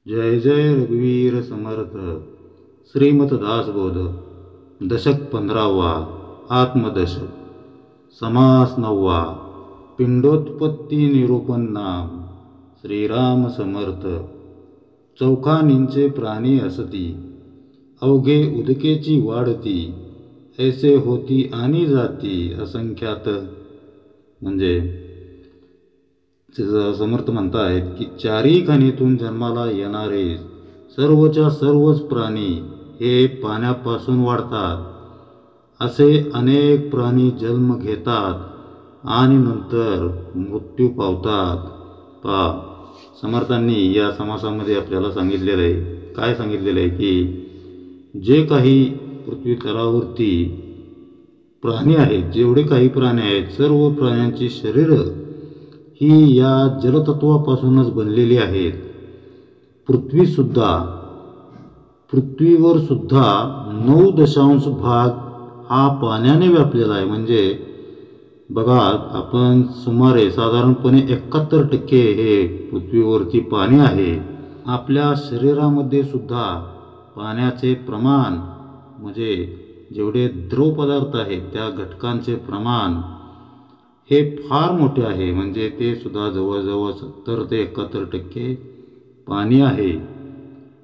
जय जय रघुवीर समर्थ. श्रीमत दासबोध. दशक 15वा. आत्मदशक. समास 9वा. पिंडोत्पत्ती निरूपण नाम. श्रीराम समर्थ. चौखानींचे प्राणी असती, अवघे उदकेची वाढती, ऐसे होती आणि जाती असंख्यात. म्हणजे समर्थ म्हणतायत की चारी खाणीतून जन्माला येणारे सर्वच्या सर्वच प्राणी हे पाण्यापासून वाढतात. असे अनेक प्राणी जन्म घेतात आणि नंतर मृत्यू पावतात. पहा, समर्थांनी या समासामध्ये आपल्याला सांगितलेलं आहे. काय सांगितलेलं आहे की जे काही पृथ्वी तलावरती प्राणी आहेत, जेवढे काही प्राणी आहेत, सर्व प्राण्यांची शरीरं ही या जलतत्वापासूनच बनलेली आहेत. पृथ्वीवर सुद्धा 9 भाग हा पाण्याने व्यापलेला आहे. म्हणजे बघा, आपण सुमारे साधारणपणे 71% हे पृथ्वीवरती पाणी आहे. आपल्या शरीरामध्ये सुद्धा पाण्याचे प्रमाण, म्हणजे जेवढे द्रव पदार्थ आहेत त्या घटकांचे प्रमाण हे फार मोठे आहे. म्हणजे ते सुद्धा जवळजवळ 70 ते 71% पाणी आहे.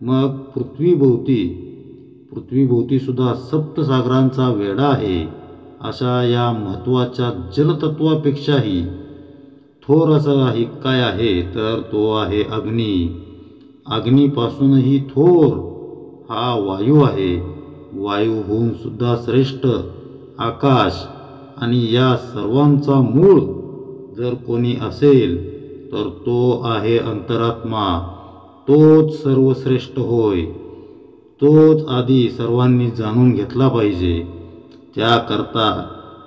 मग पृथ्वीभोवती सुद्धा सप्तसागरांचा वेढा आहे. अशा या महत्त्वाच्या जलतत्वापेक्षाही थोर असं काय आहे, तर तो आहे अग्नी. अग्नीपासूनही थोर हा वायू आहे. वायूहून सुद्धा श्रेष्ठ आकाश. आणि या सर्वांचा मूळ जर कोणी असेल तर तो आहे अंतरात्मा. तोच सर्वश्रेष्ठ होय. तोच आधी सर्वांनी जाणून घेतला पाहिजे. त्याकरता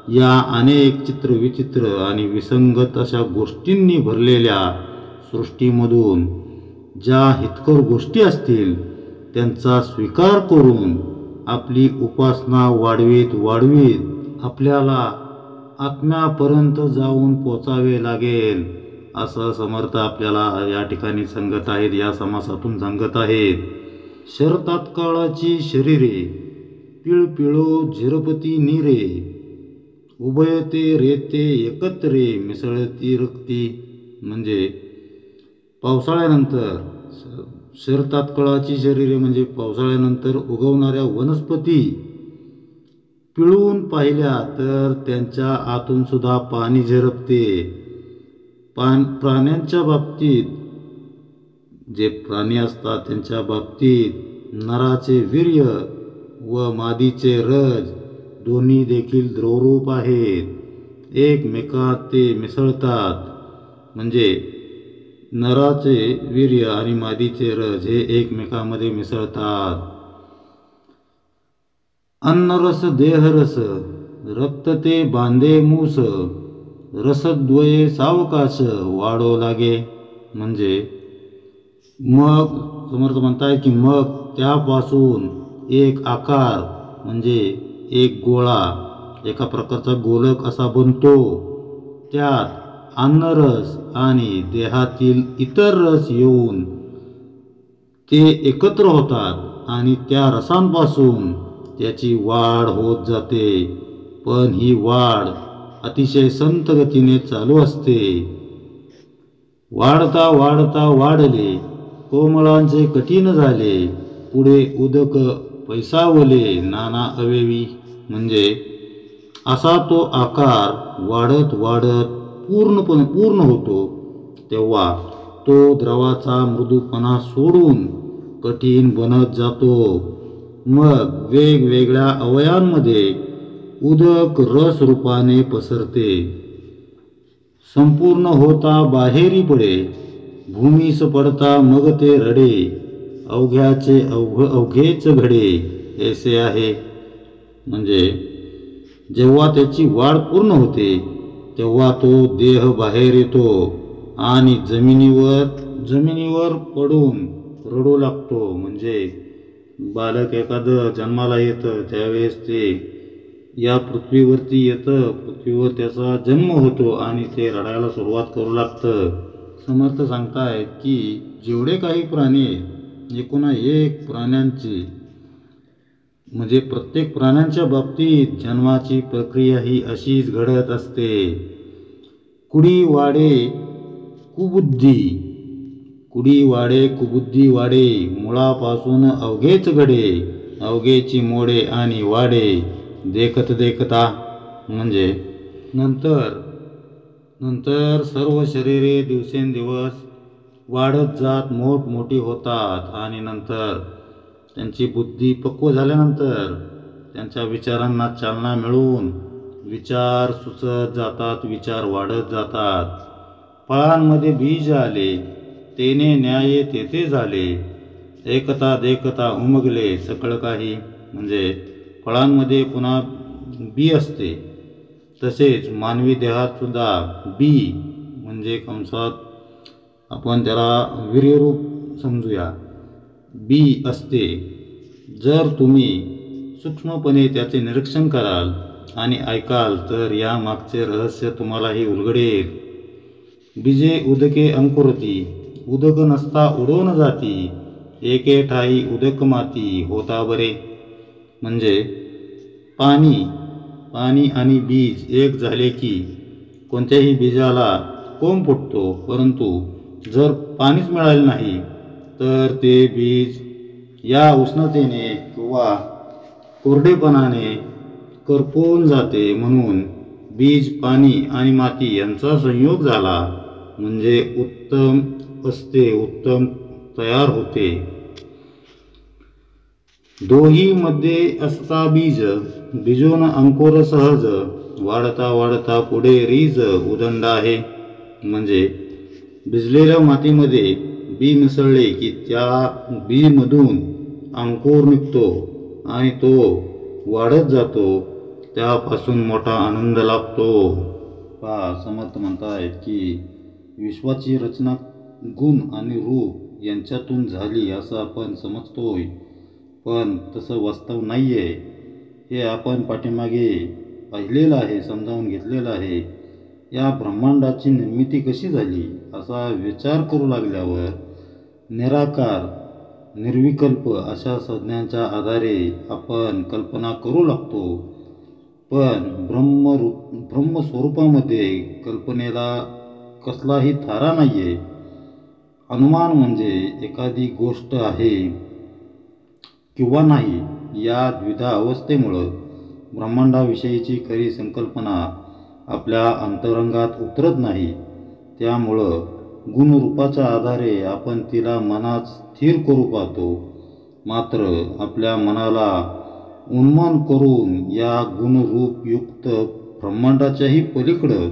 या अनेक चित्रविचित्र आणि विसंगत अशा गोष्टींनी भरलेल्या सृष्टीमधून ज्या हितकर गोष्टी असतील त्यांचा स्वीकार करून आपली उपासना वाढवीत आपल्याला आत्म्यापर्यंत जाऊन पोचावे लागेल, असं समर्थ आपल्याला या ठिकाणी सांगत आहेत, या समासातून सांगत आहेत. शरतात्काळाची शरीरे पिळपिळो झिरपती नीरे, उभयते रेते एकत्रे मिसळती रक्ती. म्हणजे पावसाळ्यानंतर शरतात्काळाची शरीरे म्हणजे पावसाळ्यानंतर उगवणाऱ्या वनस्पती पिळून पाहिल्या तर त्यांच्या आतून सुद्धा पाणी झिरपते. प्राण्यांच्या बाबतीत, जे प्राणी असतात त्यांच्या बाबतीत नराचे वीर्य व मादीचे रज दोन्ही देखील द्रवरूप आहेत. एकमेकात ते मिसळतात. म्हणजे नराचे वीर्य आणि मादीचे रज हे एकमेकांमध्ये मिसळतात. अन्नरस देहरस रक्त ते बांधे मूस, रसद्वये सावकाश वाढो लागे. म्हणजे मग समर्थ म्हणताय की मग त्यापासून एक आकार, म्हणजे एक गोळा, एका प्रकारचा गोलक असा बनतो. त्यात अन्नरस आणि देहातील इतर रस येऊन ते एकत्र होतात आणि त्या रसांपासून त्याची वाढ होत जाते. पण ही वाढ अतिशय संत गतीने चालू असते. वाढता वाढता वाढले, कोमळांचे कठीण झाले, पुढे उदक पैसावले नाना अवेवी. म्हणजे असा तो आकार वाढत वाढत पूर्ण होतो. तेव्हा तो द्रवाचा मृदूपणा सोडून कठीण बनत जातो. मग वेगवेगळ्या अवयांमध्ये उदक रस रूपाने पसरते. संपूर्ण होता बाहेरी पडे, भूमीस पडता मग ते रडे, अवघ्याचे अवघेच घडे ऐसे आहे. म्हणजे जेव्हा त्याची वाढ पूर्ण होते तेव्हा तो देह बाहेर येतो आणि जमिनीवर पडून रडू लागतो. म्हणजे बालक एखादं जन्माला येतं त्यावेळेस ते या पृथ्वीवरती येतं, पृथ्वीवर त्याचा जन्म होतो आणि ते रडायला सुरुवात करू लागतं. समर्थ सांगतायत की जेवढे काही प्राणी आहेत एकुणाएक प्राण्यांची म्हणजे प्रत्येक प्राण्यांच्या बाबतीत जन्माची प्रक्रिया ही अशीच घडत असते. कुडी वाडे कुबुद्धी, कुडी वाडे कुबुद्धी वाडे, मुळापासून अवघेच घडे, अवघेची मोडे आणि वाडे, देखत देखता म्हणजे नंतर सर्व शरीरे दिवसेंदिवस वाढत जात मोठमोठी होतात आणि नंतर त्यांची बुद्धी पक्व झाल्यानंतर त्यांच्या विचारांना चालना मिळून विचार सुचत जातात, विचार वाढत जातात. फळांमध्ये बीज आले, तेने न्याये तेथे झाले, एकता देखता उमगले सकळ काही म्हणजे फळांमध्ये पुन्हा बी असते. तसेच मानवी देहात सुद्धा बी म्हणजे कंसात आपण त्याला वीर्यरूप समजूया, बी असते. जर तुम्ही सूक्ष्मपणे त्याचे निरीक्षण कराल आणि ऐकाल तर या मागचे रहस्य तुम्हालाही उलगडेल. बीजे उदके अंकुरती, उदक नसता उडून जाती, एके ठाई उदक माती होता बरे म्हणजे पाणी आणि बीज एक झाले की कोणत्याही बीजाला कोंब फुटतो. परंतु जर पाणीच मिळाले नाही तर ते बीज या उष्णतेने किंवा कोरडेपणाने करपून जाते. म्हणून बीज, पाणी आणि माती यांचा संयोग झाला म्हणजे उत्तम असते, उत्तम तयार होते. दोही मध्ये असता बीज, बीजोन अंकुर सहज, वाढता वाढता पुढे रीज उदंड आहे म्हणजे भिजलेल्या मातीमध्ये बी मिसळले की त्या बी मधून अंकुर निघतो आणि तो वाढत जातो, त्यापासून मोठा आनंद लाभतो. समर्थ म्हणतायत की विश्वाची रचना गुण आणि रूप यांच्यातून झाली असं आपण समजतोय, पण तसं वास्तव नाहीये. हे आपण पाठीमागे पाहिलेलं आहे, समजावून घेतलेलं आहे. या ब्रह्मांडाची निर्मिती कशी झाली असा विचार करू लागल्यावर निराकार, निर्विकल्प अशा संज्ञांच्या आधारे आपण कल्पना करू लागतो. पण ब्रह्मस्वरूपामध्ये कल्पनेला कसलाही थारा नाहीये. अनुमान म्हणजे एखादी गोष्ट आहे किंवा नाही या द्विधा अवस्थेमुळं ब्रह्मांडाविषयीची खरी संकल्पना आपल्या अंतरंगात उतरत नाही. त्यामुळं गुणरूपाच्या आधारे आपण तिला मनात स्थिर करू पाहतो. मात्र आपल्या मनाला उन्मन करून या गुणरूपयुक्त ब्रह्मांडाच्याही पलीकडं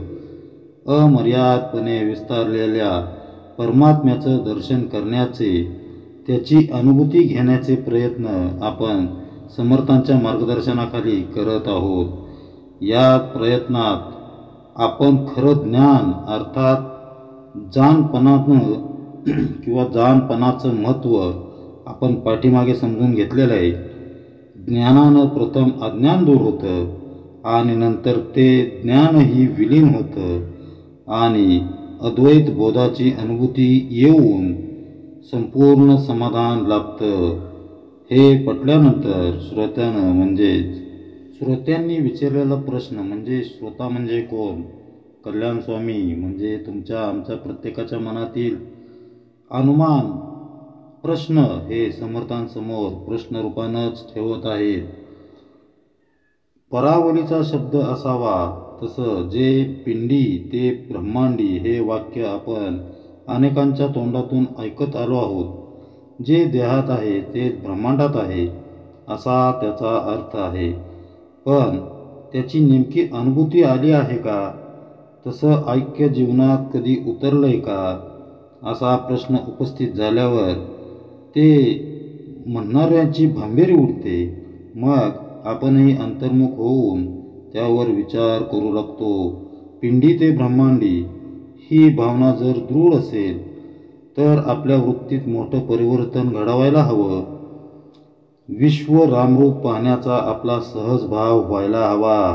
अमर्यादपणे विस्तारलेल्या परमात्म्याचं दर्शन करण्याचे, त्याची अनुभूती घेण्याचे प्रयत्न आपण समर्थांच्या मार्गदर्शनाखाली करत आहोत. या प्रयत्नात आपण खरं ज्ञान अर्थात जाणपणाचं महत्त्व आपण पाठीमागे समजून घेतलेलं आहे. ज्ञानानं प्रथम अज्ञान दूर होतं आणि नंतर ते ज्ञानही विलीन होतं आणि अद्वैत बोधाची अनुभूती येऊन संपूर्ण समाधान लाभतं. हे पटल्यानंतर श्रोत्यांनी विचारलेला प्रश्न म्हणजे श्रोता म्हणजे कोण? कल्याण स्वामी म्हणजे आमच्या प्रत्येकाच्या मनातील अनुमान प्रश्न हे समर्थांसमोर प्रश्नरूपानंच ठेवत आहेत. परावलीचा शब्द असावा तसं जे पिंडी ते ब्रह्मांडी हे वाक्य आपण अनेकांच्या तोंडातून ऐकत आलो आहोत. जे देहात आहे ते ब्रह्मांडात आहे असा त्याचा अर्थ आहे. पण त्याची नेमकी अनुभूती आली आहे का? तसं ऐक्य जीवनात कधी उतरलंय का? असा प्रश्न उपस्थित झाल्यावर ते म्हणणाऱ्यांची भांबेरी उडते. मग आपणही अंतर्मुख होऊन त्यावर विचार करू लागतो. पिंडी ते ब्रह्मांडी ही भावना जर दृढ असेल तर आपल्या वृत्तीत मोठं परिवर्तन घडवायला हवं. विश्व रामरूप पाहण्याचा आपला सहज भाव व्हायला हवा.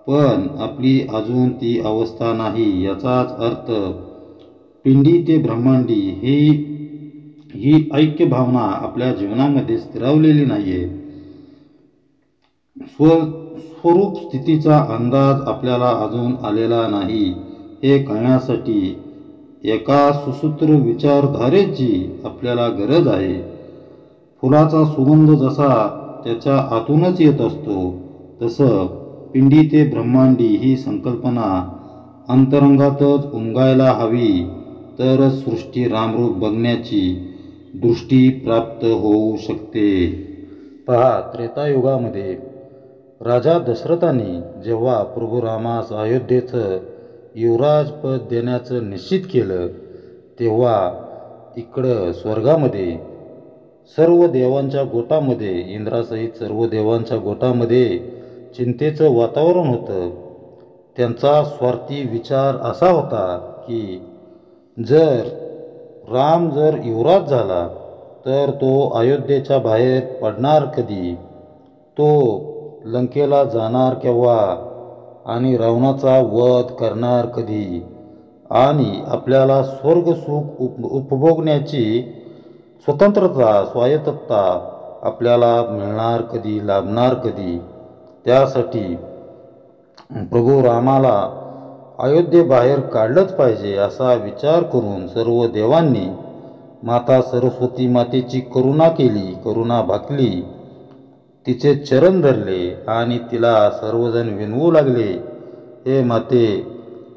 पण आपली अजून ती अवस्था नाही. याचाच अर्थ पिंडी ते ब्रह्मांडी ही ऐक्य भावना आपल्या जीवनामध्ये स्थिरावलेली नाही आहे. स्वरूप स्थितीचा अंदाज आपल्याला अजून आलेला नाही हे कळण्यासाठी एका सुसूत्र विचारधारेची आपल्याला गरज आहे. फुलाचा सुगंध जसा त्याच्या आतूनच येत असतो, तसं पिंडी ते ब्रह्मांडी ही संकल्पना अंतरंगातच उमगायला हवी, तरच सृष्टी रामरूप बघण्याची दृष्टी प्राप्त होऊ शकते. पहा, त्रेतायुगामध्ये राजा दशरथाने जेव्हा प्रभू रामास अयोध्येचं युवराजपद देण्याचं निश्चित केलं, तेव्हा इकडं स्वर्गामध्ये सर्व देवांच्या गोटामध्ये, इंद्रासहित सर्व देवांच्या गोटामध्ये चिंतेचं वातावरण होतं. त्यांचा स्वार्थी विचार असा होता की राम जर युवराज झाला तर तो अयोध्येच्या बाहेर पडणार कधी, तो लंकेला जाणार केव्हा आणि रावणाचा वध करणार कधी, आणि आपल्याला स्वर्गसुख उपभोगण्याची स्वतंत्रता, स्वायत्तता आपल्याला मिळणार कधी, लाभणार कधी. त्यासाठी प्रभू रामाला अयोध्येबाहेर काढलंच पाहिजे असा विचार करून सर्व देवांनी माता सरस्वती मातेची करुणा केली, करुणा भाकली, तिचे चरण धरले आणि तिला सर्वजण विनवू लागले, हे माते,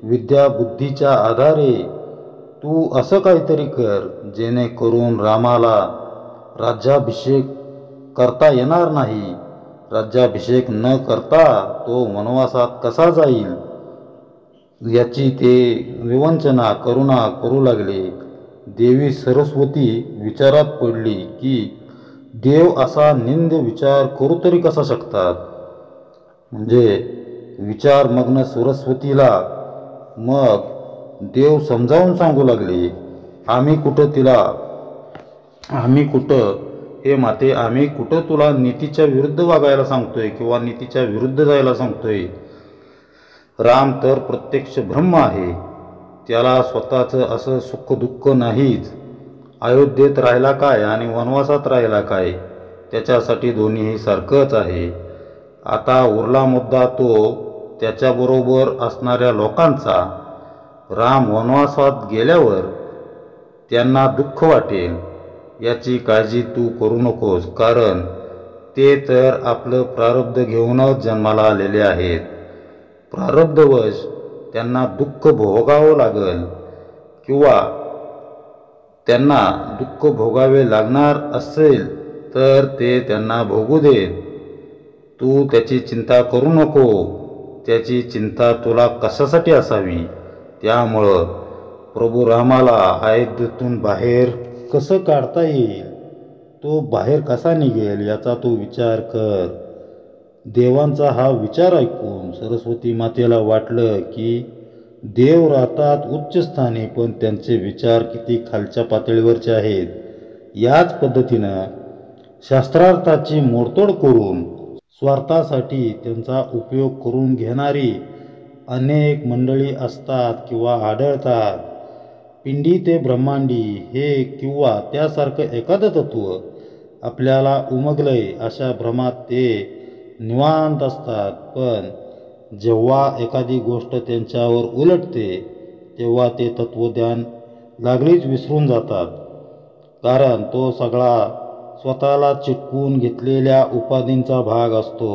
विद्या बुद्धीच्या आधारे तू असं काहीतरी कर जेणेकरून रामाला राज्याभिषेक करता येणार नाही. राज्याभिषेक न करता तो वनवासात कसा जाईल याची ते विवंचना, करुणा करू लागले. देवी सरस्वती विचारात पडली की देव असा निंद विचार करू तरी कसा शकतात. म्हणजे विचारमग्न सरस्वतीला मग देव समजावून सांगू लागले, आम्ही कुठं हे माते, आम्ही कुठं तुला नीतीच्या विरुद्ध वागायला सांगतोय किंवा नीतीच्या विरुद्ध जायला सांगतोय. राम तर प्रत्यक्ष ब्रह्म आहे, त्याला स्वतःचं असं सुख दुःख नाहीच. अयोध्येत राहिला काय आणि वनवासात राहिला काय, त्याच्यासाठी दोन्हीही सारखंच आहे. आता उरला मुद्दा तो त्याच्याबरोबर असणाऱ्या लोकांचा. राम वनवासात गेल्यावर त्यांना दुःख वाटेल याची काळजी तू करू नकोस, कारण ते तर आपलं प्रारब्ध घेऊनच जन्माला आलेले आहेत. प्रारब्धवश त्यांना दुःख भोगावं लागेल किंवा त्यांना दुःख भोगावे लागणार असेल तर ते त्यांना भोगू देत. तू त्याची चिंता करू नको. त्याची चिंता तुला कशासाठी असावी. त्यामुळं प्रभू रामाला अयोध्येतून बाहेर कसं काढता येईल, तो बाहेर कसा निघेल याचा तू विचार कर. देवांचा हा विचार ऐकून सरस्वती मातेला वाटलं की देव राहतात उच्च स्थानी, पण त्यांचे विचार किती खालच्या पातळीवरचे आहेत. याच पद्धतीनं शास्त्रार्थाची मोडतोड करून स्वार्थासाठी त्यांचा उपयोग करून घेणारी अनेक मंडळी असतात किंवा आढळतात. पिंडी ते ब्रह्मांडी हे किंवा त्यासारखं एखादं तत्व आपल्याला उमगलंय अशा भ्रमात ते निवांत असतात. पण जेव्हा एखादी गोष्ट त्यांच्यावर उलटते तेव्हा ते तत्वज्ञान लागलीच विसरून जातात, कारण तो सगळा स्वतःला चिटकून घेतलेल्या उपाधींचा भाग असतो.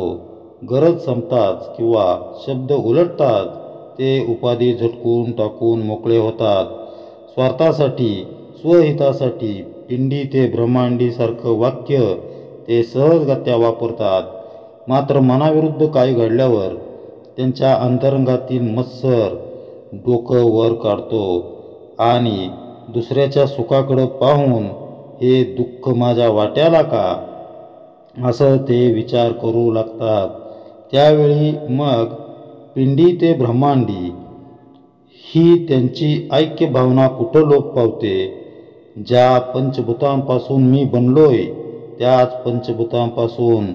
गरज संपताच किंवा शब्द उलटतात ते उपाधी झटकून टाकून मोकळे होतात. स्वार्थासाठी, स्वहितासाठी पिंडी ते ब्रह्मांडी सारखं वाक्य ते सहजगत्या वापरतात. मात्र मनाविरुद्ध काही घडल्यावर त्यांच्या अंतरंगातील मत्सर डोकं वर काढतो आणि दुसऱ्याच्या सुखाकडं पाहून हे दुःख माझ्या वाट्याला का असं ते विचार करू लागतात. त्यावेळी मग पिंडी ते ब्रह्मांडी ही त्यांची ऐक्य भावना कुठं लोप पावते. ज्या पंचभूतांपासून मी बनलोय त्याच पंचभूतांपासून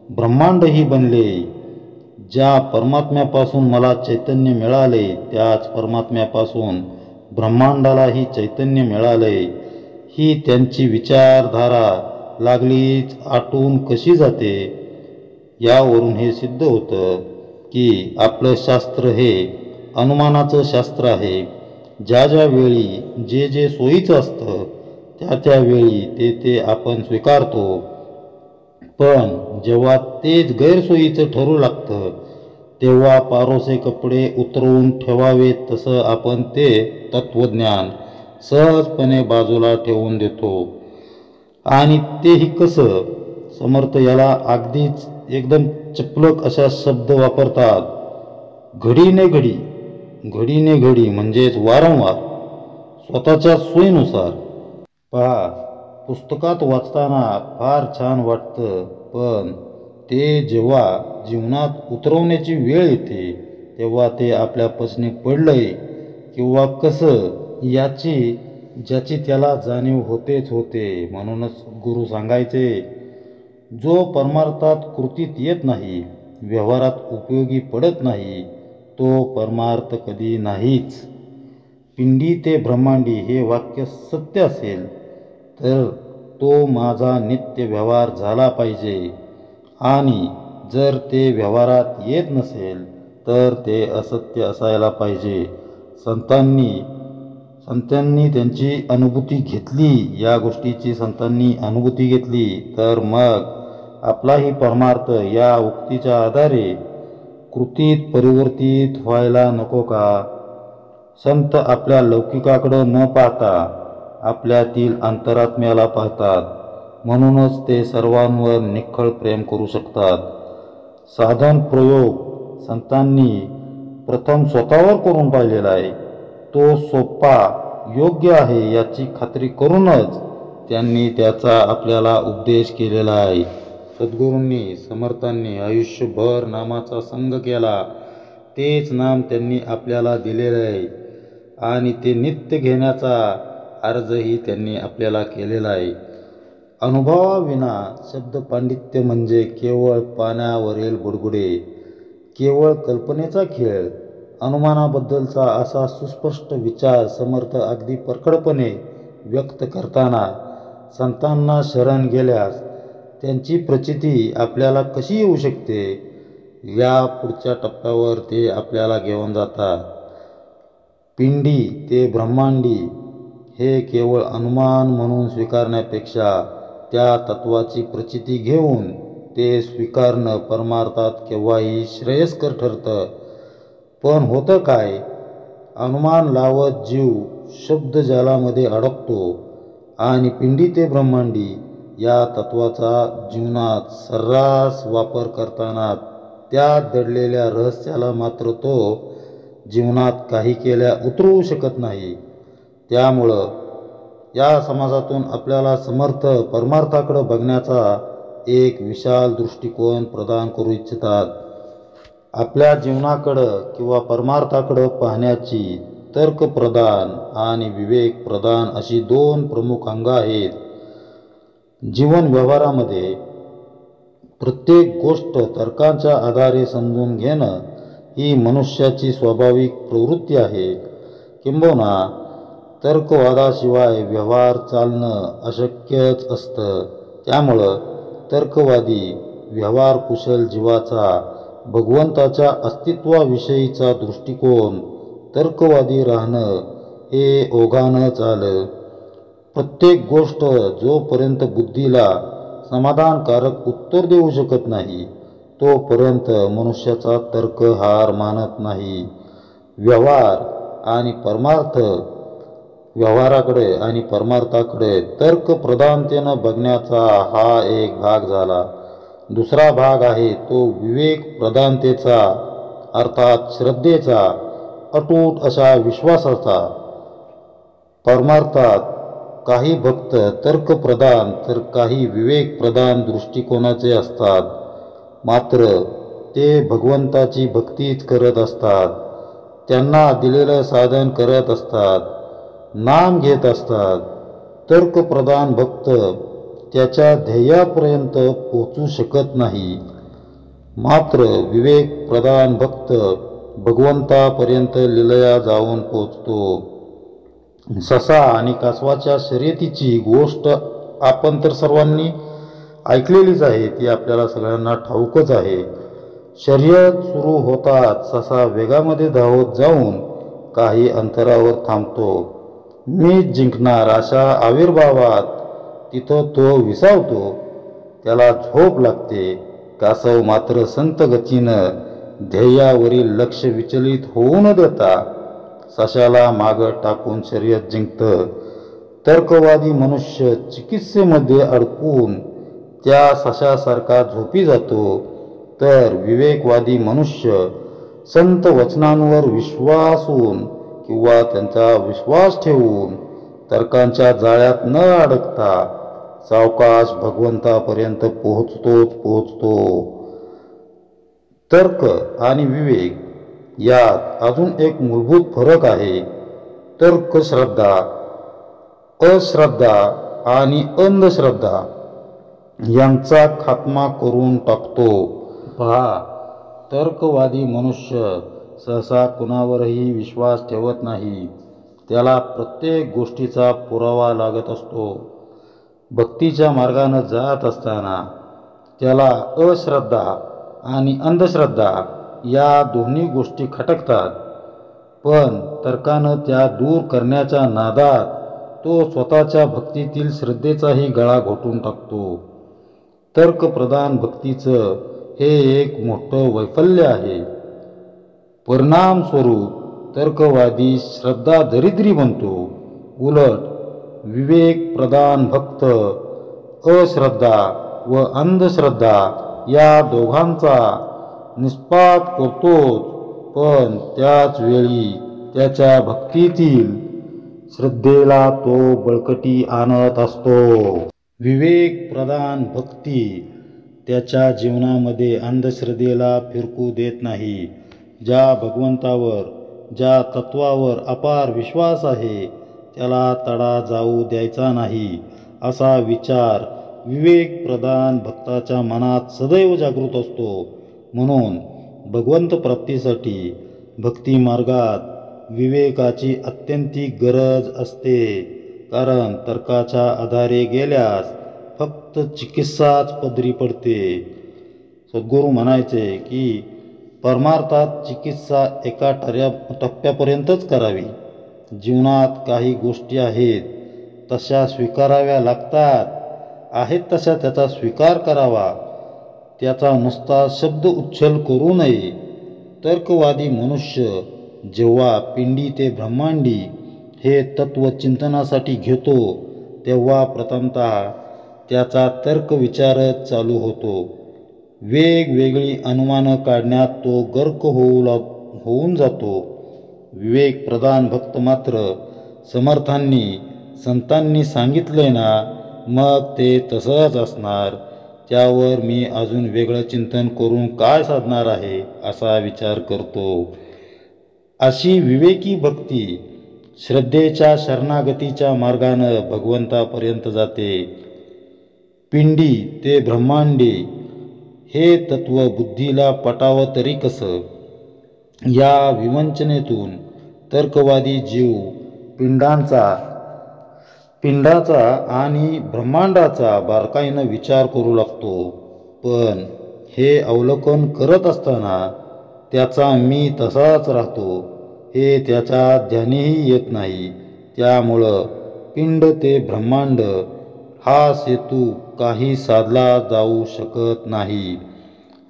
ब्रह्मांडही बनले. ज्या परमात्म्यापासून मला चैतन्य मिळाले त्याच परमात्म्यापासून ब्रह्मांडालाही चैतन्य मिळाले. ही त्यांची विचारधारा लागलीच आटून कशी जाते. यावरून हे सिद्ध होतं की आपलं शास्त्र हे अनुमानाचं शास्त्र आहे. ज्या ज्या वेळी जे जे सोयीचं असतं त्या त्यावेळी ते आपण स्वीकारतो, पण जेव्हा तेच गैरसोयीचं ठरू लागतं तेव्हा पारोसे कपडे उतरवून ठेवावेत तसं आपण ते तत्त्वज्ञान सहजपणे बाजूला ठेवून देतो. आणि तेही कसं? समर्थ याला अगदीच एकदम चपलक अशा शब्द वापरतात. घडीने घडी, घडीने घडी म्हणजेच वारंवार, स्वतःच्या सोयीनुसार. पहा, पुस्तकात वाचताना फार छान वाटतं, पण ते जेव्हा जीवनात उतरवण्याची वेळ येते तेव्हा ते आपल्यापासून पडलंय किंवा कसं ज्याची त्याला जाणीव होतेच होते. म्हणूनच गुरु सांगायचे, जो परमार्थात कृतीत येत नाही, व्यवहारात उपयोगी पडत नाही, तो परमार्थ कधी नाहीच. पिंडी ते ब्रह्मांडी हे वाक्य सत्य असेल तर तो माझा नित्य व्यवहार झाला पाहिजे, आणि जर ते व्यवहारात येत नसेल तर ते असत्य असायला पाहिजे. संतांनी त्यांची अनुभूती घेतली, या गोष्टीची संतांनी अनुभूती घेतली, तर मग आपलाही परमार्थ या उक्तीच्या आधारे कृतीत परिवर्तित व्हायला नको का? संत आपल्या लौकिकाकडं न पाहता आपल्यातील अंतरात्म्याला पाहतात, म्हणूनच ते सर्वांवर निखळ प्रेम करू शकतात. साधन प्रयोग संतांनी प्रथम स्वतःवर करून पाहिलेला आहे. तो सोपा, योग्य आहे याची खात्री करूनच त्यांनी त्याचा आपल्याला उपदेश केलेला आहे. सद्गुरूंनी समर्थांनी आयुष्यभर नामाचा संग केला, तेच नाम त्यांनी आपल्याला दिलेले आहे, आणि ते नित्य घेण्याचा अर्जही त्यांनी आपल्याला केलेला आहे. अनुभवाविना शब्द पांडित्य म्हणजे केवळ पाण्यावरील बुडबुडे, केवळ कल्पनेचा खेळ. अनुमानाबद्दलचा असा सुस्पष्ट विचार समर्थ अगदी परखडपणे व्यक्त करताना संतांना शरण गेल्यास त्यांची प्रचिती आपल्याला कशी येऊ शकते या पुढच्या टप्प्यावर ते आपल्याला घेऊन जातात. पिंडी ते ब्रह्मांडी हे केवळ अनुमान म्हणून स्वीकारण्यापेक्षा त्या तत्वाची प्रचिती घेऊन ते स्वीकारणं परमार्थात केव्हाही श्रेयस्कर ठरतं. पण होतं काय? अनुमान लावत जीव शब्दजालामध्ये अडकतो आणि पिंडी ते ब्रह्मांडी या तत्वाचा जीवनात सर्रास वापर करताना त्यात दडलेल्या रहस्याला मात्र तो जीवनात काही केल्या उतरवू शकत नाही. त्यामुळं या समाजातून आपल्याला समर्थ परमार्थाकडे बघण्याचा एक विशाल दृष्टिकोन प्रदान करू इच्छितात. आपल्या जीवनाकडं किंवा परमार्थाकडं पाहण्याची तर्कप्रधान आणि विवेकप्रधान अशी दोन प्रमुख अंगं आहेत. जीवन व्यवहारामध्ये प्रत्येक गोष्ट तर्कांच्या आधारे समजून घेणं ही मनुष्याची स्वाभाविक प्रवृत्ती आहे. किंबहुना तर्कवादाशिवाय व्यवहार चालणं अशक्यच असतं. त्यामुळं तर्कवादी व्यवहारकुशल जीवाचा भगवंताच्या अस्तित्वाविषयीचा दृष्टिकोन तर्कवादी राहणं हे ओघानंच आलं. प्रत्येक गोष्ट जोपर्यंत बुद्धीला समाधानकारक उत्तर देऊ शकत नाही तोपर्यंत मनुष्याचा तर्क हार मानत नाही. व्यवहाराकडे आणि परमार्थाकडे तर्कप्रधानतेनं बघण्याचा हा एक भाग झाला. दुसरा भाग आहे तो विवेकप्रधानतेचा, अर्थात श्रद्धेचा, अटूट अशा विश्वासाचा. परमार्थात काही भक्त तर्कप्रधान तर काही विवेकप्रधान दृष्टिकोनाचे असतात, मात्र ते भगवंताची भक्तीच करत असतात, त्यांना दिलेलं साधन करत असतात, नाम घेत असतात. तर्कप्रधान भक्त त्याच्या ध्येयापर्यंत पोचू शकत नाही, मात्र विवेकप्रधान भक्त भगवंतापर्यंत लीलया जाऊन पोचतो. ससा आणि कासवाच्या शर्यतीची गोष्ट आपण तर सर्वांनी ऐकलेलीच आहे, ती आपल्याला सगळ्यांना ठाऊकच आहे. शर्यत सुरू होताच ससा वेगामध्ये धावत जाऊन काही अंतरावर थांबतो. मीच जिंकणार अशा आविर्भावात तिथं तो विसावतो. त्याला झोप लागते. कासव मात्र संत गतीनं ध्येयावरील लक्ष विचलित होऊ न देता सशाला मागं टाकून शर्यत जिंकतं. तर्कवादी मनुष्य चिकित्सेमध्ये अडकून त्या सशासारखा झोपी जातो, तर विवेकवादी मनुष्य संत वचनांवर विश्वासून किंवा त्यांचा विश्वास ठेवून तर्कांच्या जाळ्यात न अडकता सावकाश भगवंतापर्यंत पोहोचतो. तर्क आणि विवेक यात अजून एक मूलभूत फरक आहे. तर्क श्रद्धा, अश्रद्धा आणि अंधश्रद्धा यांचा खात्मा करून टाकतो. पहा, तर्कवादी मनुष्य सहसा कुणावरही विश्वास ठेवत नाही. त्याला प्रत्येक गोष्टीचा पुरावा लागत असतो. भक्तीच्या मार्गाने जात असताना त्याला अश्रद्धा आणि अंधश्रद्धा या दोन्ही गोष्टी खटकतात, पण तर्कानं त्या दूर करण्याच्या नादात तो स्वतःच्या भक्तीतील श्रद्धेचाही गळा घोटून टाकतो. तर्कप्रधान भक्तीचं हे एक मोठं वैफल्य आहे. परिणामस्वरूप तर्कवादी श्रद्धा दरिद्री बनतो. उलट विवेकप्रधान भक्त अश्रद्धा व अंधश्रद्धा या दोघांचा निष्पात करतोच, पण त्याच वेळी त्याच्या भक्तीतील श्रद्धेला तो बळकटी आणत असतो. विवेकप्रधान भक्ती त्याच्या जीवनामध्ये अंधश्रद्धेला फिरकू देत नाही. ज्या भगवंतावर, ज्या तत्वावर अपार विश्वास आहे त्याला तडा जाऊ द्यायचा नाही, असा विचार विवेकप्रधान भक्ताच्या मनात सदैव जागृत असतो. म्हणून भगवंत प्राप्तीसाठी भक्ती मार्गात विवेकाची अत्यंतिक गरज असते. कारण तर्काच्या आधारे गेल्यास फक्त चिकित्साच पदरी पडते. सद्गुरू म्हणायचे की परमार्थात चिकित्सा एका टप्प्यापर्यंतच करावी. जीवनात काही गोष्टी आहेत तशा स्वीकाराव्या लागतात, आहेत तशा त्याचा स्वीकार करावा, त्याचा नुसता शब्द उच्छल करू नये. तर्कवादी मनुष्य जेव्हा पिंडी ते ब्रह्मांडी हे तत्व चिंतनासाठी घेतो तेव्हा प्रथमतः त्याचा तर्क विचारच चालू होतो. वेगवेगळी अनुमानं काढण्यात तो गर्क होऊन जातो. विवेकप्रधान भक्त मात्र समर्थांनी संतांनी सांगितले ना, मग ते तसंच असणार, त्यावर मी अजून वेगळं चिंतन करून काय साधणार आहे असा विचार करतो. अशी विवेकी भक्ती श्रद्धेच्या शरणागतीच्या मार्गानं भगवंतापर्यंत जाते. पिंडी ते ब्रह्मांडी हे तत्व बुद्धीला पटावं तरी कसं? या विवंचनेतून तर्कवादी जीव पिंडाचा आणि ब्रह्मांडाचा बारकाईनं विचार करू लागतो. पण हे अवलोकन करत असताना त्याचा मी तसाच राहतो हे त्याच्या ध्यानीही येत नाही. त्यामुळं पिंड ते ब्रह्मांड हा सेतू काही साधला जाऊ शकत नाही.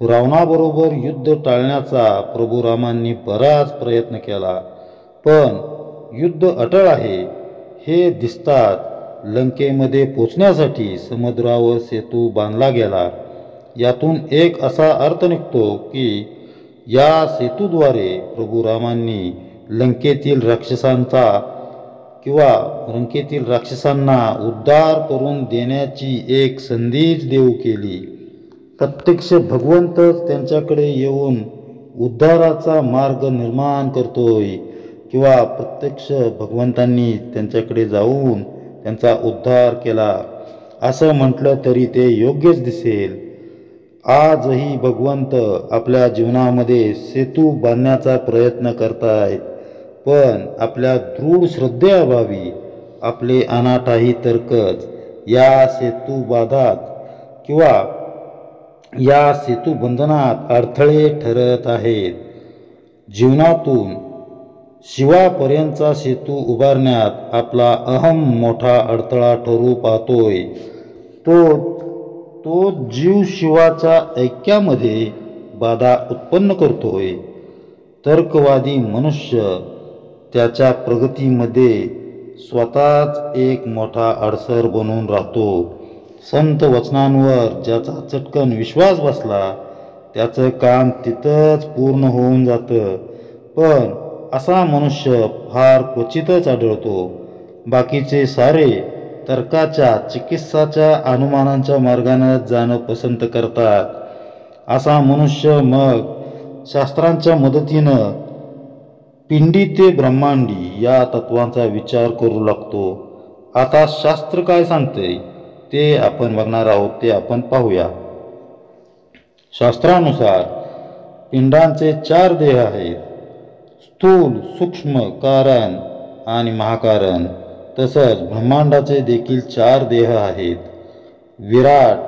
रावणाबरोबर युद्ध टाळण्याचा प्रभू रामांनी बराच प्रयत्न केला, पण युद्ध अटळ आहे हे दिसताच लंकेमध्ये पोचण्यासाठी समुद्रावर सेतू बांधला गेला. यातून एक असा अर्थ निघतो की या सेतूद्वारे प्रभू रामांनी लंकेतील राक्षसांना उद्धार करून देण्याची एक संधीच देऊ केली. प्रत्यक्ष भगवंतच त्यांच्याकडे येऊन उद्धाराचा मार्ग निर्माण करतोय, किंवा प्रत्यक्ष भगवंतांनी त्यांच्याकडे जाऊन त्यांचा उद्धार केला असं म्हटलं तरी ते योग्यच दिसेल. आजही भगवंत आपल्या जीवनामध्ये सेतू बांधण्याचा प्रयत्न करतायत. पण आपल्या दृढ श्रद्धेअभावी आपले अनाठाही तर्कच या सेतुबाधात किंवा या सेतुबंधनात अडथळे ठरत आहेत. जीवनातून शिवापर्यंतचा सेतू उभारण्यात आपला अहम मोठा अडथळा ठरू पाहतोय. तो जीव शिवाच्या ऐक्यामध्ये बाधा उत्पन्न करतोय. तर्कवादी मनुष्य त्याच्या प्रगतीमध्ये स्वतःच एक मोठा अडसर बनून राहतो. संत वचनांवर ज्याचा चटकन विश्वास बसला त्याचं काम तिथंच पूर्ण होऊन जातं. पण असा मनुष्य फार क्वचितच आढळतो. बाकीचे सारे तर्काच्या, चिकित्साच्या, अनुमानांच्या मार्गाने जाणं पसंत करतात. असा मनुष्य मग शास्त्रांच्या मदतीनं पिंडी ते ब्रह्मांडी या तत्वांचा विचार करू लागतो. आता शास्त्र काय सांगते ते आपण बघणार आहोत, ते आपण पाहूया. शास्त्रानुसार पिंडांचे 4 देह आहेत: स्थूल, सूक्ष्म, कारण आणि महाकारण. तसंच ब्रह्मांडाचे देखील 4 देह आहेत: विराट,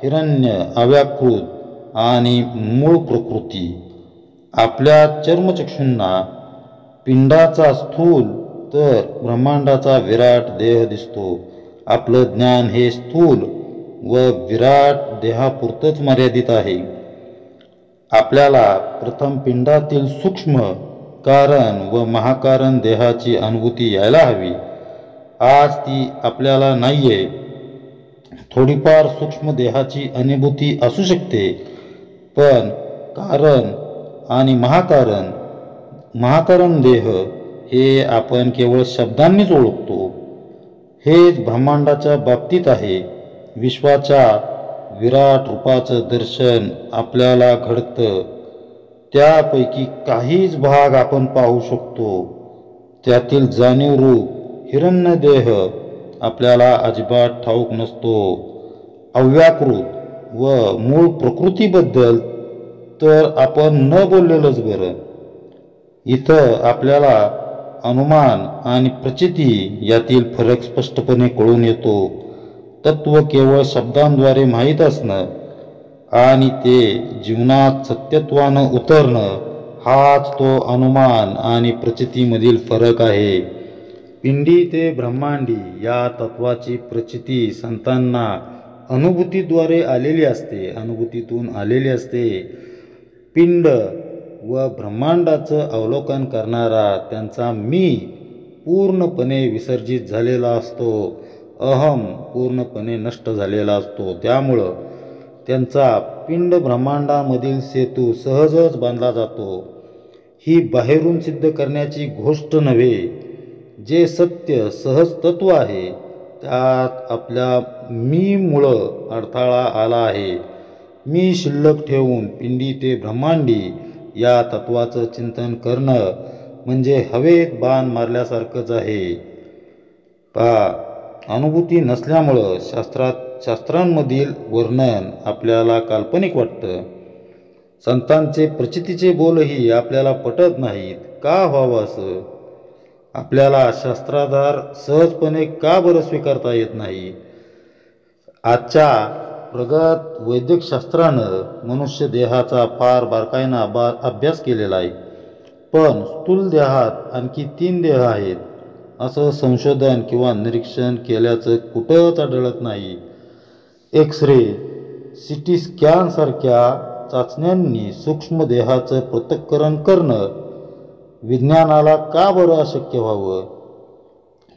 हिरण्य, अव्याकृत आणि मूळ प्रकृती. आपल्या चर्मचक्षूंना पिंडाचा स्थूल तर ब्रह्मांडाचा विराट देह दिसतो. आपलं ज्ञान हे स्थूल व विराट देहापुरतंच मर्यादित आहे. आपल्याला प्रथम पिंडातील सूक्ष्म, कारण व महाकारण देहाची अनुभूती यायला हवी. आज ती आपल्याला नाहीये. थोडीफार सूक्ष्म देहाची अनुभूती असू शकते, पण कारण आणि महाकारण देह हे आपण केवळ शब्दांनीच ओळखतो. हेच ब्रह्मांडाच्या बाबतीत आहे. विश्वाच्या विराट रूपाचं दर्शन आपल्याला घडतं. त्यापैकी काहीच भाग आपण पाहू शकतो. त्यातील जाणीव रूप हिरण्य देह आपल्याला अजिबात ठाऊक नसतो. अव्याकृत व मूळ प्रकृतीबद्दल तर आपण न बोललेलंच बरं. इथं आपल्याला अनुमान आणि प्रचिती यातील फरक स्पष्टपणे कळून येतो. तत्व केवळ शब्दांद्वारे माहीत असणं आणि ते जीवनात सत्यत्वानं उतरणं हाच तो अनुमान आणि प्रचितीमधील फरक आहे. पिंडी ते ब्रह्मांडी या तत्वाची प्रचिती संतांना अनुभूतीतून आलेली असते. पिंड व ब्रह्मांडाचं अवलोकन करणारा त्यांचा मी पूर्णपणे विसर्जित झालेला असतो. अहम पूर्णपणे नष्ट झालेला असतो. त्यामुळं त्यांचा पिंड ब्रह्मांडामधील सेतू सहजच बांधला जातो. ही बाहेरून सिद्ध करण्याची गोष्ट नव्हे. जे सत्य सहज तत्व आहे त्यात आपल्या मी मुळं अडथळा आला आहे. मी शिल्लक ठेवून पिंडी ते ब्रह्मांडी या तत्वाचं चिंतन करणं म्हणजे हवेत बाण मारल्यासारखंच आहे. अनुभूती नसल्यामुळं शास्त्रांमधील वर्णन आपल्याला काल्पनिक वाटतं. संतांचे प्रचितीचे बोलही आपल्याला पटत नाहीत. का व्हावं असं? आपल्याला शास्त्राधार सहजपणे का बरं स्वीकारता येत नाही? आजच्या प्रगत वैद्यकशास्त्रानं मनुष्य देहाचा फार बारकाईनं अभ्यास केलेला आहे. पण स्थूल देहात आणखी 3 देह आहेत असं संशोधन किंवा निरीक्षण केल्याचं कुठंच आढळत नाही. एक्स-रे, CT स्कॅन सारख्या चाचण्यांनी सूक्ष्म देहाचं पृथक्करण करणं विज्ञानाला का बरं अशक्य व्हावं?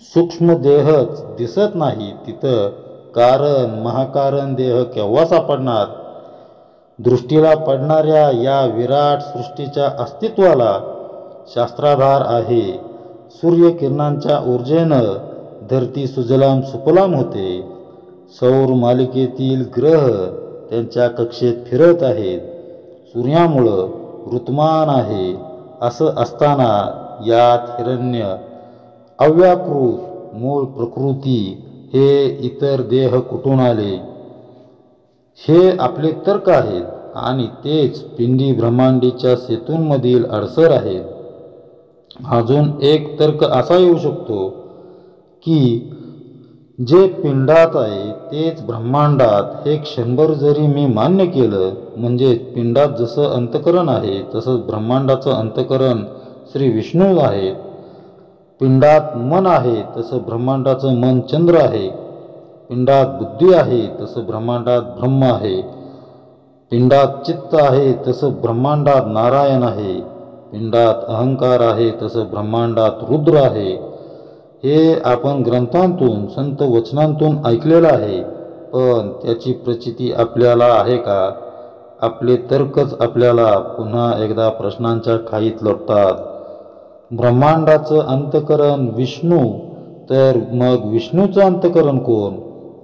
सूक्ष्म देहच दिसत नाही तिथं कारण महाकारण देह केव्हा सापडणार? दृष्टीला पडणाऱ्या या विराट सृष्टीच्या अस्तित्वाला शास्त्राधार आहे. सूर्यकिरणांच्या ऊर्जेनं धरती सुजलाम सुफलाम होते. सौर मालिकेतील ग्रह त्यांच्या कक्षेत फिरत आहेत. सूर्यामुळं ऋतुमान आहे. असं असताना यात हिरण्य, अव्याकृत, मूळ प्रकृती हे इतर देह कुठून आले? हे आपले तर्क आहेत आणि तेच पिंडी ब्रह्मांडीच्या सेतूंमधील अडसर आहेत. अजून एक तर्क असा येऊ शकतो की जे पिंडात आहे तेच ब्रह्मांडात हे क्षणभर जरी मी मान्य केलं, म्हणजे पिंडात जसं अंतकरण आहे तसंच ब्रह्मांडाचं अंतकरण श्री विष्णू आहे. पिंडात मन आहे तसं ब्रह्मांडाचं मन चंद्र आहे. पिंडात बुद्धी आहे तसं ब्रह्मांडात ब्रह्म आहे. पिंडात चित्त आहे तसं ब्रह्मांडात नारायण आहे. पिंडात अहंकार आहे तसं ब्रह्मांडात रुद्र आहे. हे आपण ग्रंथांतून संत वचनांतून ऐकलेलं आहे, पण त्याची प्रचिती आपल्याला आहे का? आपले तर्कच आपल्याला पुन्हा एकदा प्रश्नांच्या खाईत लोटतात. ब्रह्मांडाचं अंतकरण विष्णू, तर मग विष्णूचं अंतकरण कोण?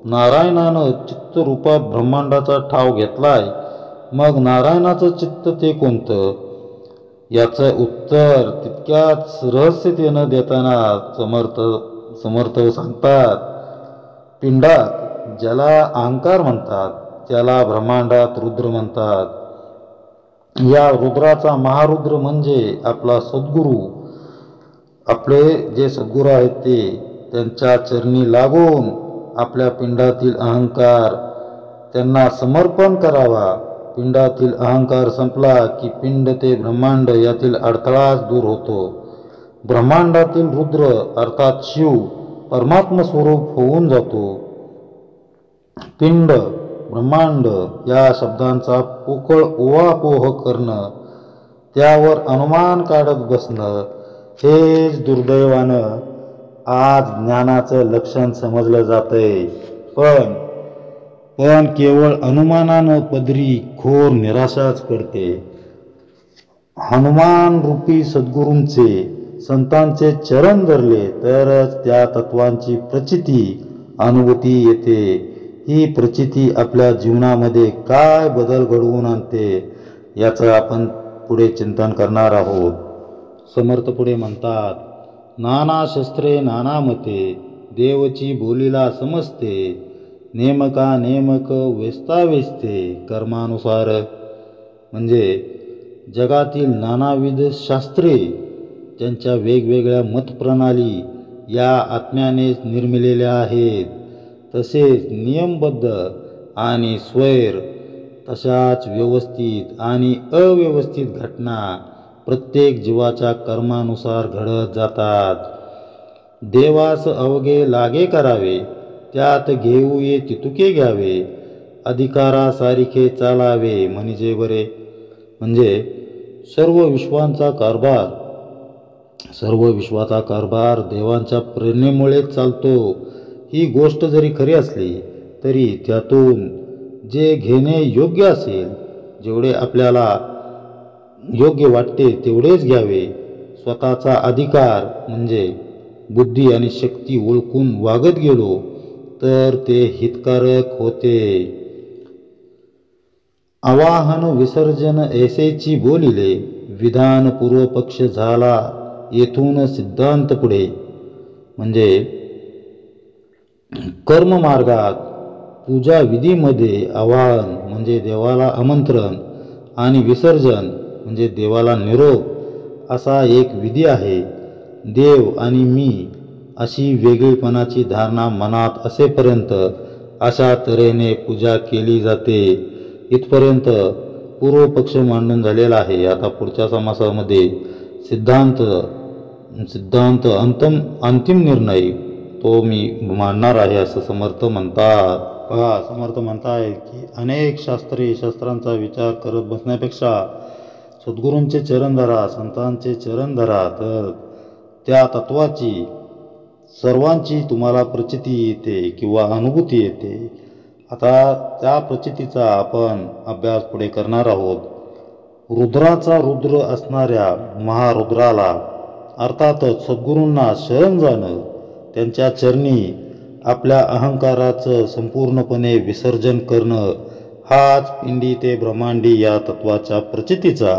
नारायणानं चित्तरूपात ब्रह्मांडाचा ठाव घेतलाय, मग नारायणाचं चित्त ते कोणतं? याचं उत्तर तितक्याच रहस्यतेनं देताना समर्थ सांगतात. पिंडात ज्याला अहंकार म्हणतात त्याला ब्रह्मांडात रुद्र म्हणतात. या रुद्राचा महारुद्र म्हणजे आपला सद्गुरू. आपले जे सद्गुरू आहेत ते त्यांच्या चरणी लागून आपल्या पिंडातील अहंकार त्यांना समर्पण करावा. पिंडातील अहंकार संपला की पिंड ते ब्रह्मांड यातील अडथळाच दूर होतो. ब्रह्मांडातील रुद्र अर्थात शिव परमात्म स्वरूप होऊन जातो. पिंड ब्रह्मांड या शब्दांचा पोकळ ओवापोह करणं, त्यावर अनुमान काढत बसणं हेच दुर्दैवानं आज ज्ञानाचं लक्षण समजलं जातंय. पण केवळ अनुमानानं पदरी घोर निराशाच पडते. हनुमान रूपी सद्गुरूंचे संतांचे चरण धरले तरच त्या तत्वांची प्रचिती अनुभूती येते. ही प्रचिती आपल्या जीवनामध्ये काय बदल घडवून आणते याचं आपण पुढे चिंतन करणार आहोत. समर्थ पुढे म्हणतात, नाना शस्त्रे नाना मते देवची बोलीला समजते. नेमका नेमक वेचता वेचते कर्मानुसार. म्हणजे जगातील नानाविध शास्त्रे त्यांच्या वेगवेगळ्या मतप्रणाली या आत्म्यानेच निर्मिलेल्या आहेत. तसेच नियमबद्ध आणि स्वैर तशाच व्यवस्थित आणि अव्यवस्थित घटना प्रत्येक जीवाच्या कर्मानुसार घडत जातात. देवास अवघे लागे करावे, त्यात घेऊ ये तितुके घ्यावे, अधिकारासारिखे चालावे म्हणजे बरे. म्हणजे सर्व विश्वाचा कारभार देवांच्या प्रेरणेमुळेच चालतो. ही गोष्ट जरी खरी असली तरी त्यातून जे घेणे योग्य असेल, जेवढे आपल्याला योग्य वाटते तेवढेच घ्यावे. स्वतःचा अधिकार म्हणजे बुद्धी आणि शक्ती ओळखून वागत गेलो तर ते हितकारक होते. आवाहन विसर्जन ऐसेची बोलिले, विधान पूर्व पक्ष झाला येथून सिद्धांत पुढे. म्हणजे कर्म मार्गात पूजा विधीमध्ये आवाहन म्हणजे देवाला आमंत्रण आणि विसर्जन म्हणजे देवाला निरोप असा एक विधी आहे. देव आणि मी अशी वेगळीपणाची धारणा मनात असेपर्यंत अशा तऱ्हेने पूजा केली जाते. इथपर्यंत पूर्वपक्ष मांडून झालेला आहे. आता पुढच्या समासामध्ये सिद्धांत अंतिम निर्णय तो मी मांडणार आहे असं समर्थ म्हणतात. पहा, समर्थ म्हणतायत की अनेक शास्त्रांचा विचार करत बसण्यापेक्षा सद्गुरूंचे चरण धरा, संतांचे चरण धरा, तर त्या तत्वाची सर्वांची तुम्हाला प्रचिती येते किंवा अनुभूती येते. आता त्या प्रचितीचा आपण अभ्यास पुढे करणार आहोत. रुद्राचा रुद्र असणाऱ्या महारुद्राला अर्थातच सद्गुरूंना शरण जाणं, त्यांच्या चरणी आपल्या अहंकाराचं संपूर्णपणे विसर्जन करणं हाच पिंडी ते ब्रह्मांडी या तत्वाच्या प्रचितीचा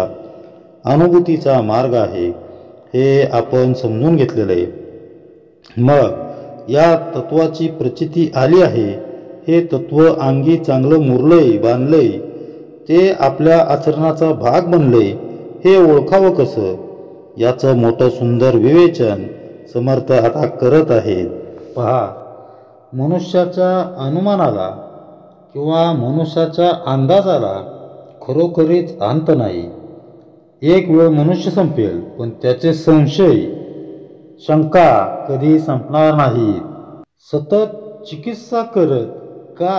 अनुभूतीचा मार्ग आहे. हे आपण समजून घेतलेलं आहे. मग या तत्वाची प्रचिती आली आहे, हे तत्व अंगी चांगलं मुरलंय, बांधलंय, ते आपल्या आचरणाचा भाग बनलंय, हे ओळखावं कसं? याचं मोठं सुंदर विवेचन समर्थ आता करत आहेत. पहा, मनुष्याच्या अनुमानाला किंवा मनुष्याच्या अंदाजाला खरोखरीच अंत नाही. एक वेळ मनुष्य संपेल, पण त्याचे संशय शंका कधी संपणार नाहीत. सतत चिकित्सा करत का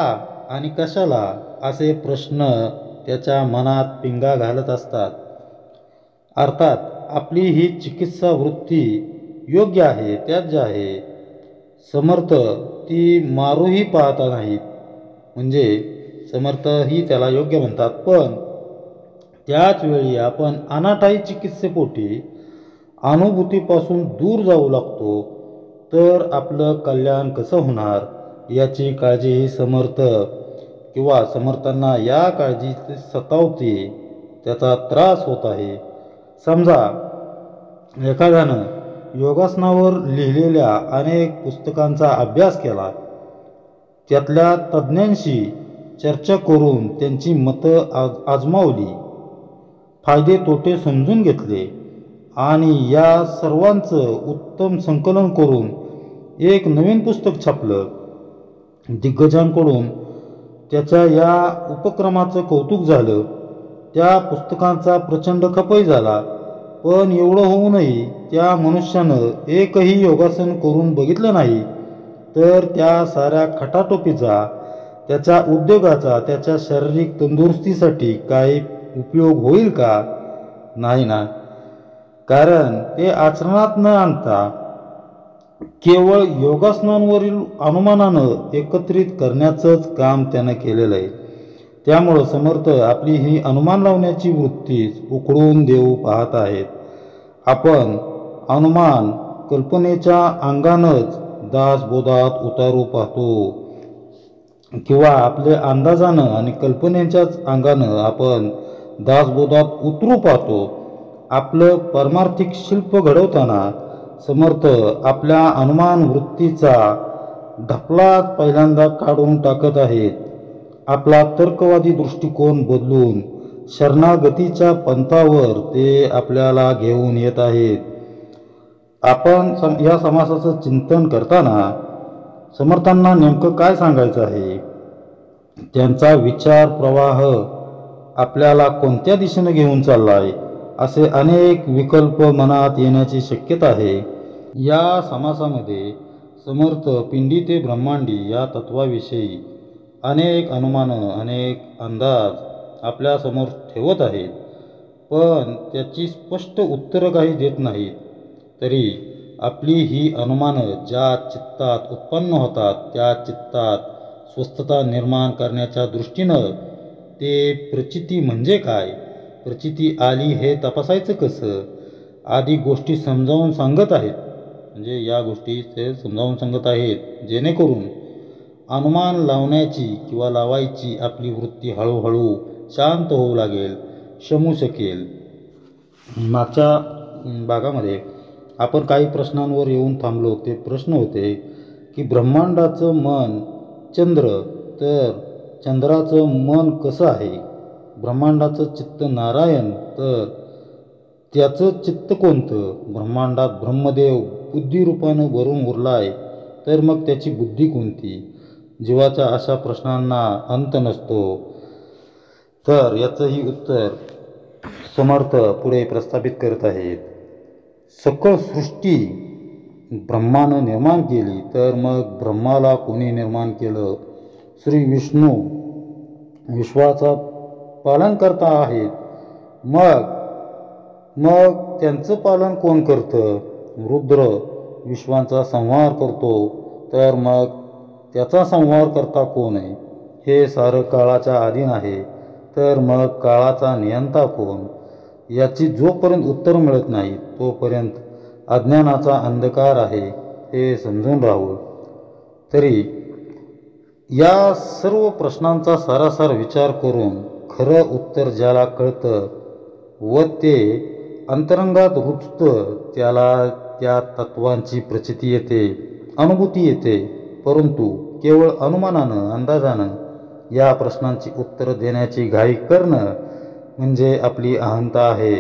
आणि कशाला असे प्रश्न त्याच्या मनात पिंगा घालत असतात. अर्थात आपली ही चिकित्सा वृत्ती योग्य आहे, त्याज्य आहे. समर्थ ती मारूही पाहता नाहीत, म्हणजे समर्थही त्याला योग्य म्हणतात. पण त्याच वेळी आपण अनाठायी चिकित्सेपोटी अनुभूतीपासून दूर जाऊ लागतो, तर आपलं कल्याण कसं होणार याची काळजीही समर्थ किंवा समर्थांना या काळजी सतावते, त्याचा त्रास होत आहे. समजा एखाद्यानं योगासनावर लिहिलेल्या अनेक पुस्तकांचा अभ्यास केला, त्यातल्या तज्ज्ञांशी चर्चा करून त्यांची मतं आजमावली, फायदे तोटे समजून घेतले आणि या सर्वांचं उत्तम संकलन करून एक नवीन पुस्तक छापलं. दिग्गजांकडून त्याच्या या उपक्रमाचं कौतुक झालं. त्या पुस्तकांचा प्रचंड खपही झाला. पण एवढं होऊनही त्या मनुष्यानं एकही योगासन करून बघितलं नाही, तर त्या साऱ्या खटाटोपीचा, त्याच्या उद्योगाचा, त्याच्या शारीरिक तंदुरुस्तीसाठी काही उपयोग होईल का? नाही ना. कारण ते आचरणात न आणता केवळ योगासनांवरील अनुमानानं एकत्रित करण्याचंच काम त्यानं केलेलं आहे. त्यामुळं समर्थ आपली ही अनुमान लावण्याची वृत्तीच उखडून देऊ पाहत आहेत. आपण अनुमान कल्पनेच्या अंगानंच दासबोधात उतारू पाहतो, किंवा आपल्या अंदाजानं आणि कल्पनेच्याच अंगानं आपण दासबोधात उतरू पाहतो. आपलं परमार्थिक शिल्प घडवताना समर्थ आपल्या अनुमान वृत्तीचा ढपला पहिल्यांदा काढून टाकत आहेत. आपला तर्कवादी दृष्टिकोन बदलून शरणागतीच्या पंथावर ते आपल्याला घेऊन येत आहेत. आपण या समासाचं चिंतन करताना समर्थांना नेमकं काय सांगायचं आहे, त्यांचा विचार प्रवाह आपल्याला कोणत्या दिशेनं घेऊन चाललाय, असे अनेक विकल्प मनात येण्याची शक्यता आहे. या समासामध्ये समर्थ पिंडी ते ब्रह्मांडी या तत्वाविषयी अनेक अनुमानं, अनेक अंदाज आपल्यासमोर ठेवत आहेत. पण त्याची स्पष्ट उत्तरं काही देत नाहीत. तरी आपली ही अनुमानं ज्या चित्तात उत्पन्न होतात, त्या चित्तात स्वस्थता निर्माण करण्याच्या दृष्टीनं ते प्रचिती म्हणजे काय, प्रचिती आली हे तपासायचं कसं, आदी गोष्टी समजावून सांगत आहेत. म्हणजे या गोष्टी ते समजावून सांगत आहेत, जेणेकरून अनुमान लावण्याची किंवा लावायची आपली वृत्ती हळूहळू शांत होऊ लागेल, शमू शकेल. मागच्या भागामध्ये आपण काही प्रश्नांवर येऊन थांबलो. ते प्रश्न होते की ब्रह्मांडाचं मन चंद्र, तर चंद्राचं मन कसं आहे? ब्रह्मांडाचं चित्त नारायण, तर त्याचं चित्त कोणतं? ब्रह्मांडात ब्रह्मदेव बुद्धिरूपानं भरून उरलाय, तर मग त्याची बुद्धी कोणती? जीवाच्या अशा प्रश्नांना अंत नसतो. तर याचंही उत्तर समर्थ पुढे प्रस्थापित करत आहेत. सकळ सृष्टी ब्रह्मानं निर्माण केली, तर मग ब्रह्माला कोणी निर्माण केलं? श्री विष्णू विश्वाचा पालन करता आहेत. मग त्यांचं पालन कोण करतं? रुद्र विश्वांचा संहार करतो, तर मग त्याचा संहार करता कोण आहे? हे सारं काळाच्या अधीन आहे, तर मग काळाचा नियंता कोण? याची जोपर्यंत उत्तर मिळत नाही, तोपर्यंत अज्ञानाचा अंधकार आहे हे समजून राहावं. तरी या सर्व प्रश्नांचा सारासार विचार करून खरं उत्तर ज्याला कळतं व ते अंतरंगात रुजतं, त्याला त्या तत्वांची प्रचिती येते, अनुभूती येते. परंतु केवळ अनुमानानं, अंदाजानं या प्रश्नांची उत्तरं देण्याची घाई करणं म्हणजे आपली अहंता आहे.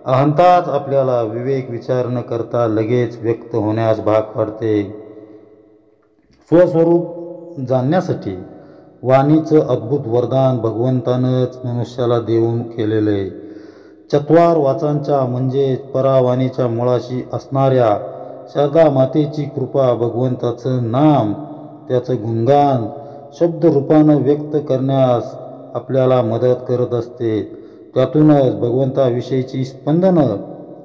अहंताच आपल्याला विवेक विचार न करता लगेच व्यक्त होण्यास भाग पाडते. स्वस्वरूप जाणण्यासाठी वाणीचं अद्भुत वरदान भगवंतानंच मनुष्याला देऊन केलेले. चत्वार वाचांच्या म्हणजेच परावाणीच्या मुळाशी असणाऱ्या शारदा मातेची कृपा भगवंताचं नाम त्याचं गुणगान शब्दरूपानं व्यक्त करण्यास आपल्याला मदत करत असते. त्यातूनच भगवंताविषयीची स्पंदनं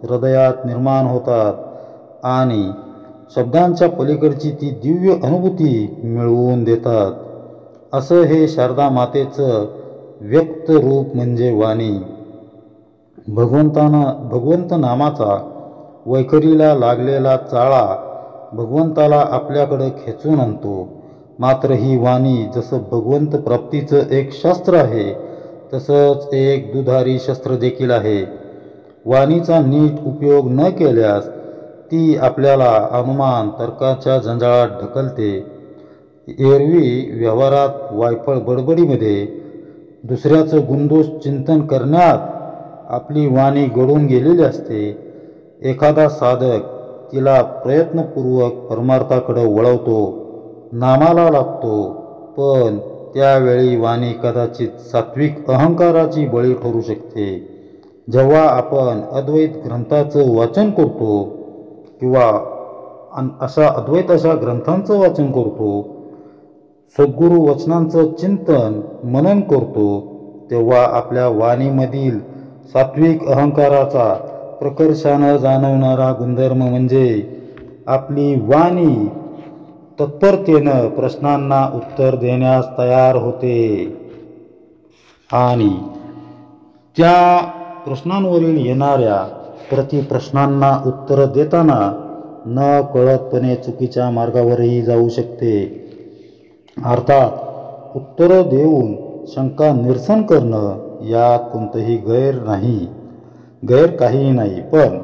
हृदयात निर्माण होतात आणि शब्दांच्या पलीकडची ती दिव्य अनुभूती मिळवून देतात. असं हे शारदा मातेचं व्यक्त रूप म्हणजे वाणी. भगवंत नामाचा वैखरीला लागलेला चाळा भगवंताला आपल्याकडं खेचून आणतो. मात्र ही वाणी जसं भगवंत प्राप्तीचं एक शास्त्र आहे तसंच एक दुधारी शस्त्र देखील आहे. वाणीचा नीट उपयोग न केल्यास ती आपल्याला अनुमान तर्काच्या जंजाळात ढकलते. एरवी व्यवहारात वायफळ बडबडीमध्ये दुसऱ्याचं गुणदोष चिंतन करण्यात आपली वाणी गळून गेलेली असते. एखादा साधक तिला प्रयत्नपूर्वक परमार्थाकडे वळवतो, नामाला लागतो, पण त्यावेळी वाणी कदाचित सात्विक अहंकाराची बळी ठरू शकते. जेव्हा आपण अद्वैत ग्रंथाचं वाचन करतो किंवा अशा ग्रंथांचं वाचन करतो, सद्गुरू वचनांचं चिंतन मनन करतो, तेव्हा आपल्या वाणीमधील सात्विक अहंकाराचा प्रकर्षानं जाणवणारा गुणधर्म म्हणजे आपली वाणी तत्परतेनं प्रश्नांना उत्तर देण्यास तयार होते आणि त्या प्रश्नांवरील येणाऱ्या प्रतिप्रश्नांना उत्तर देताना न कळतपणे चुकीच्या मार्गावरही जाऊ शकते. अर्थात उत्तरं देऊन शंका निरसन करणं यात कोणतंही गैर काहीही नाही. पण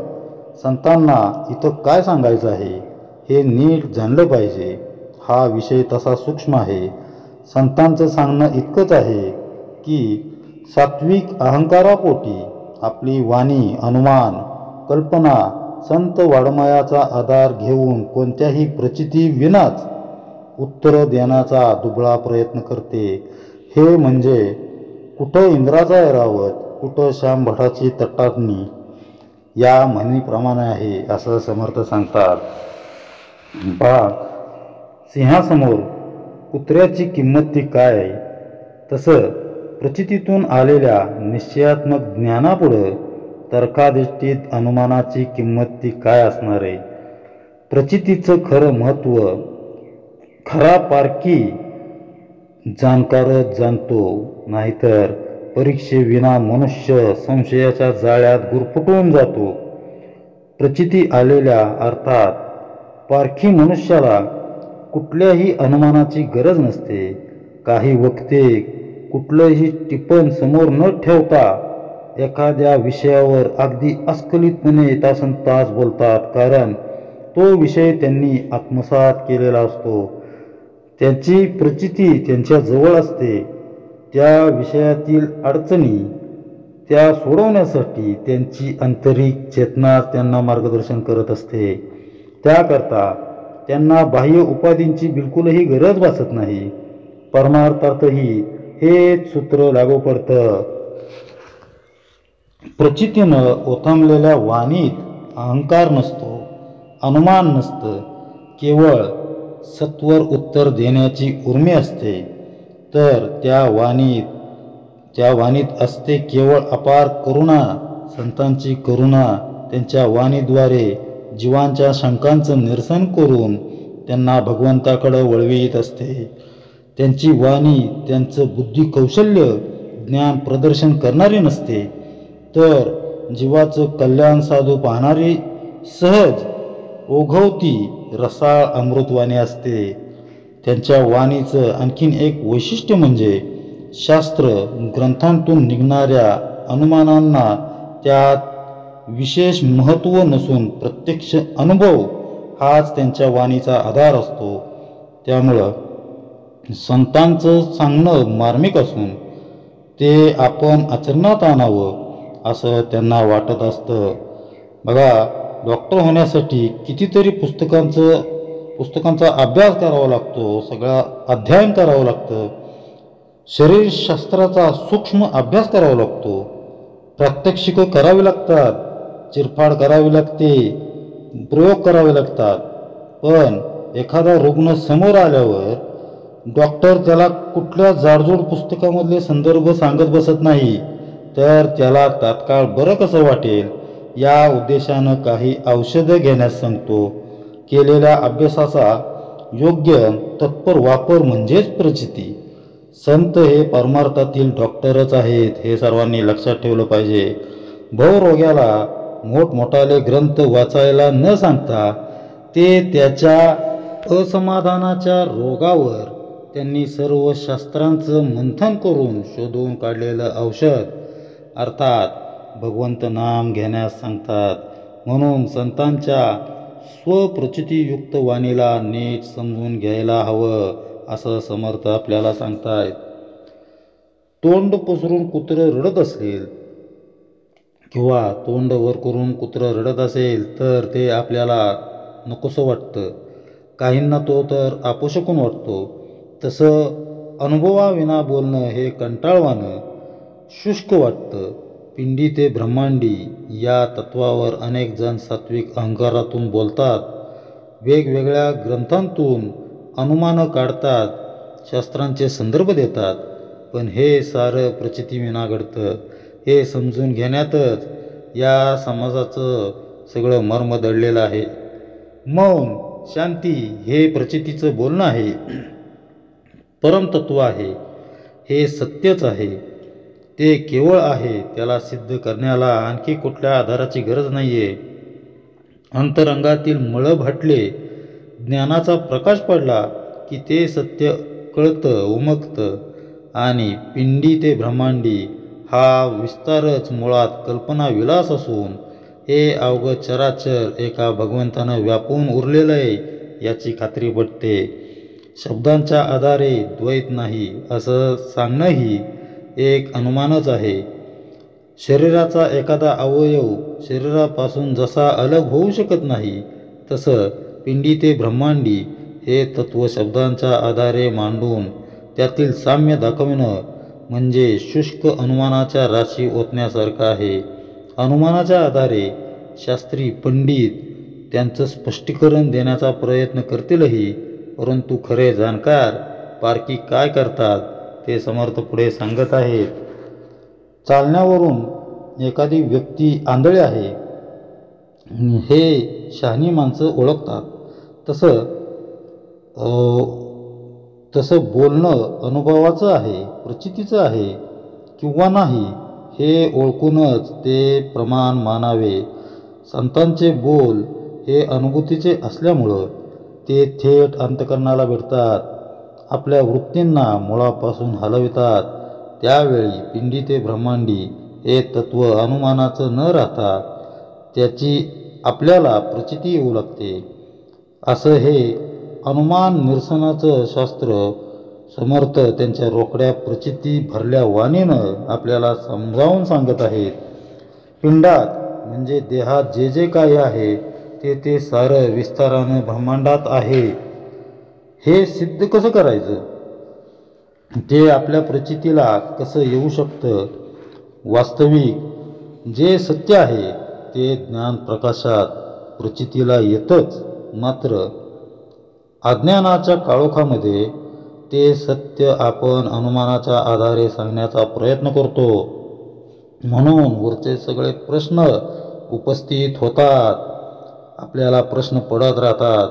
संतांना इथं काय सांगायचं आहे हे नीट जाणलं पाहिजे. हा विषय तसा सूक्ष्म आहे. संतांचं सांगणं इतकंच आहे की सात्विक अहंकारापोटी आपली वाणी अनुमान कल्पना संत वाङ्मयाचा आधार घेऊन कोणत्याही प्रचिती विनाच उत्तर देण्याचा दुबळा प्रयत्न करते. हे म्हणजे कुठं इंद्राचा ऐरावत, कुठं श्यामभटाची तट्टाटणी या म्हणीप्रमाणे आहे असं समर्थ सांगतात. बाघ सिंहासमोर कुत्र्याची किंमत ती काय आहे, तसं प्रचितीतून आलेल्या निश्चयात्मक ज्ञानापुढं तर्काधिष्ठित अनुमानाची किंमत ती काय असणार आहे. प्रचितीचं खरं महत्त्व खरा पारखी जाणकारच जाणतो, नाहीतर परीक्षेविना मनुष्य संशयाच्या जाळ्यात गुरफटून जातो. प्रचिती आलेल्या अर्थात पारखी मनुष्याला कुठल्याही अनुमानाची गरज नसते. काही वक्ते कुठलंही टिपण समोर न ठेवता एखाद्या विषयावर अगदी अस्खलितपणे तासनतास बोलतात, कारण तो विषय त्यांनी आत्मसात केलेला असतो. त्यांची प्रचिती त्यांच्या जवळ असते. त्या विषयातील अडचणी त्या सोडवण्यासाठी त्यांची आंतरिक चेतना त्यांना मार्गदर्शन करत असते. त्याकरता त्यांना बाह्य उपाधींची बिलकुलही गरज भासत नाही. परमार्थातही हेच सूत्र लागू पडतं. प्रचितीनं ओथंबलेल्या वाणीत अहंकार नसतो, अनुमान नसतं, केवळ सत्वर उत्तर देण्याची उर्मी असते. तर त्या वाणीत असते केवळ अपार करुणा. संतांची करुणा त्यांच्या वाणीद्वारे जीवांच्या शंकांचं निरसन करून त्यांना भगवंताकडे वळवित असते. त्यांची वाणी त्यांचं बुद्धी कौशल्य ज्ञान प्रदर्शन करणारी नसते, तर जीवाचं कल्याण साधू पाहणारी सहज ओघवती रसाळ अमृतवाणी असते. त्यांच्या वाणीचं आणखीन एक वैशिष्ट्य म्हणजे शास्त्र ग्रंथांतून निघणाऱ्या अनुमानांना त्यात विशेष महत्त्व नसून प्रत्यक्ष अनुभव हाच त्यांच्या वाणीचा आधार असतो. त्यामुळं संतांचं सांगणं मार्मिक असून ते आपण आचरणात आणावं असं त्यांना वाटत असतं. बघा, डॉक्टर होण्यासाठी कितीतरी पुस्तकांचा अभ्यास करावा लागतो, सगळा अध्ययन करावं लागतं, शरीरशास्त्राचा सूक्ष्म अभ्यास करावा लागतो, प्रात्यक्षिकं करावी लागतात, चिरफाड करावी लागते, प्रयोग करावे लागतात. पण एखादा रुग्ण समोर आल्यावर डॉक्टर त्याला कुठल्या जाडजूड पुस्तकामधले संदर्भ सांगत बसत नाही, तर त्याला तात्काळ बरं कसं वाटेल या उद्देशानं काही औषधं घेण्यास सांगतो. केलेल्या अभ्यासाचा योग्य तत्पर वापर म्हणजेच प्रचिती. संत हे परमार्थातील डॉक्टरच आहेत, हे सर्वांनी लक्षात ठेवलं पाहिजे. भवरोग्याला मोठमोठाले ग्रंथ वाचायला न सांगता ते त्याच्या असमाधानाच्या रोगावर त्यांनी सर्व शास्त्रांचं मंथन करून शोधून काढलेलं औषध अर्थात भगवंत नाम घेण्यास सांगतात. म्हणून संतांच्या स्वप्रचितीयुक्त वाणीला नीट समजून घ्यायला हवं, असं समर्थ आपल्याला सांगतायत. तोंड पसरून कुत्रं रडत असेल किंवा तोंड वर करून कुत्रं रडत असेल तर ते आपल्याला नकोसं वाटतं. काहींना तो तर अपशकुन वाटतो. तसं अनुभवाविना बोलणं हे कंटाळवाणं, शुष्क वाटतं. पिंडी ते ब्रह्मांडी या तत्वावर अनेक जण सात्विक अहंकारातून बोलतात, वेगवेगळ्या ग्रंथांतून अनुमानं काढतात, शास्त्रांचे संदर्भ देतात. पण हे सारं प्रचितीविना घडतं. हे समजून घेण्यातच या समाजाचं सगळं मर्म दडलेलं आहे. मौन, शांती हे प्रचितीचं बोलणं आहे, परमतत्व आहे, हे सत्यच आहे, ते केवळ आहे. त्याला सिद्ध करण्याला आणखी कुठल्या आधाराची गरज नाही आहे. अंतरंगातील मळभ हटले, ज्ञानाचा प्रकाश पडला की ते सत्य कळतं, उमगतं. आणि पिंडी ते ब्रह्मांडी हा विस्तारच मुळात कल्पनाविलास असून हे अवघं चराचर एका भगवंतानं व्यापून उरलेलं आहे याची खात्री पटते. शब्दांच्या आधारे द्वैत नाही असं सांगणंही एक अनुमानच आहे. शरीराचा एखादा अवयव शरीरापासून जसा अलग होऊ शकत नाही, तसं पिंडी ते ब्रह्मांडी हे तत्व शब्दांच्या आधारे मांडून त्यातील साम्य दाखविणं म्हणजे शुष्क अनुमानाच्या राशी ओतण्यासारखं आहे. अनुमानाच्या आधारे शास्त्री पंडित त्यांचं स्पष्टीकरण देण्याचा प्रयत्न करतीलही, परंतु खरे जाणकार पारखी काय करतात ते समर्थ पुढे सांगत आहेत. चालण्यावरून एखादी व्यक्ती आंधळी आहे हे शहाणी माणसं ओळखतात. तसं बोलणं अनुभवाचं आहे, प्रचितीचं आहे किंवा नाही हे ओळखूनच ते प्रमाण मानावे. संतांचे बोल हे अनुभूतीचे असल्यामुळं ते थेट अंतकरणाला भेटतात, आपल्या वृत्तींना मुळापासून हलवितात. त्यावेळी पिंडी ते ब्रह्मांडी हे तत्व अनुमानाचं न राहता त्याची आपल्याला प्रचिती येऊ लागते. असं हे अनुमान निरसनाचं शास्त्र समर्थ त्यांच्या रोकड्या प्रचिती भरल्या वाणीनं आपल्याला समजावून सांगत आहेत. पिंडात म्हणजे देहात जे जे काही आहे ते सारं विस्तारानं ब्रह्मांडात आहे. हे सिद्ध कसं करायचं, ते आपल्या प्रचितीला कसं येऊ शकतं. वास्तविक जे सत्य आहे ते ज्ञान प्रकाशात प्रचितीला येतच, मात्र अज्ञानाच्या काळोखामध्ये ते सत्य आपण अनुमानाच्या आधारे सांगण्याचा प्रयत्न करतो. म्हणून वरचे सगळे प्रश्न उपस्थित होतात. आपल्याला प्रश्न पडत राहतात,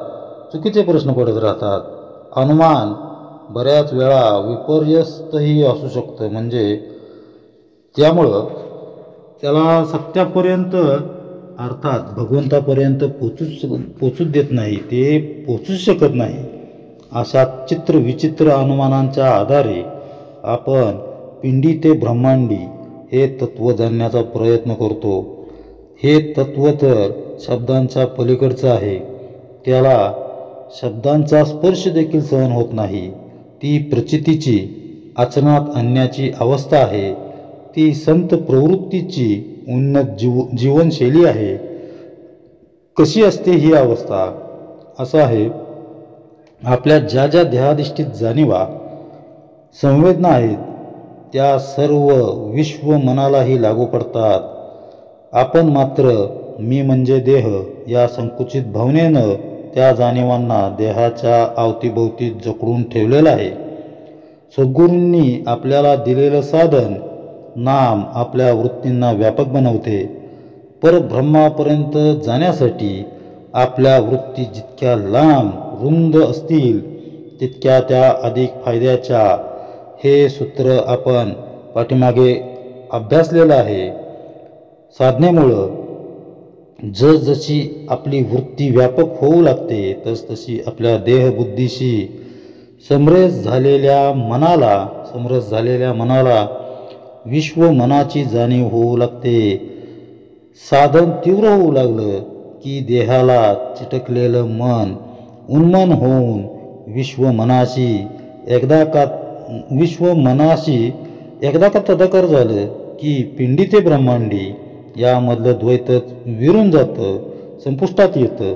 चुकीचे प्रश्न पडत राहतात. अनुमान बऱ्याच वेळा विपर्यस्तही असू शकतं, म्हणजे त्यामुळं त्याला सत्यापर्यंत अर्थात भगवंतापर्यंत पोचूच देत नाही, ते पोचूच शकत नाही. अशा चित्रविचित्र अनुमानांच्या आधारे आपण पिंडी ते ब्रह्मांडी हे तत्व जाणण्याचा प्रयत्न करतो. हे तत्व तर शब्दांच्या पलीकडचं आहे, त्याला शब्दांचा स्पर्श देखील सहन होत नाही. ती प्रचितीची आचरणात आणण्याची अवस्था आहे, ती संत प्रवृत्तीची उन्नत जीवनशैली आहे, कशी असते ही अवस्था. असं आहे, आपल्या ज्या ज्या देहाधिष्ठित जाणीवा संवेदना आहेत त्या सर्व विश्व मनालाही लागू पडतात. आपण मात्र मी म्हणजे देह या संकुचित भावनेनं त्या जाणीवांना देहाच्या अवतीभोवती जकडून ठेवलेलं आहे. सद्गुरूंनी आपल्याला दिलेलं साधन नाम आपल्या वृत्तींना व्यापक बनवते. परब्रह्मापर्यंत जाण्यासाठी आपल्या वृत्ती जितक्या लांब रुंद असतील तितक्या त्या अधिक फायद्याच्या. हे सूत्र आपण पाठीमागे अभ्यासलेलं आहे. साधनेमुळं जसजशी आपली वृत्ती व्यापक होऊ लागते तसतशी आपल्या देहबुद्धीशी समरस झालेल्या मनाला विश्व मनाची जाणीव होऊ लागते. साधन तीव्र होऊ लागलं की देहाला चिटकलेलं मन उन्मन होऊन विश्व मनाशी एकदा का तदाकर झालं की पिंडी ते ब्रह्मांडी यामधलं द्वैतच विरून जातं, संपुष्टात येतं.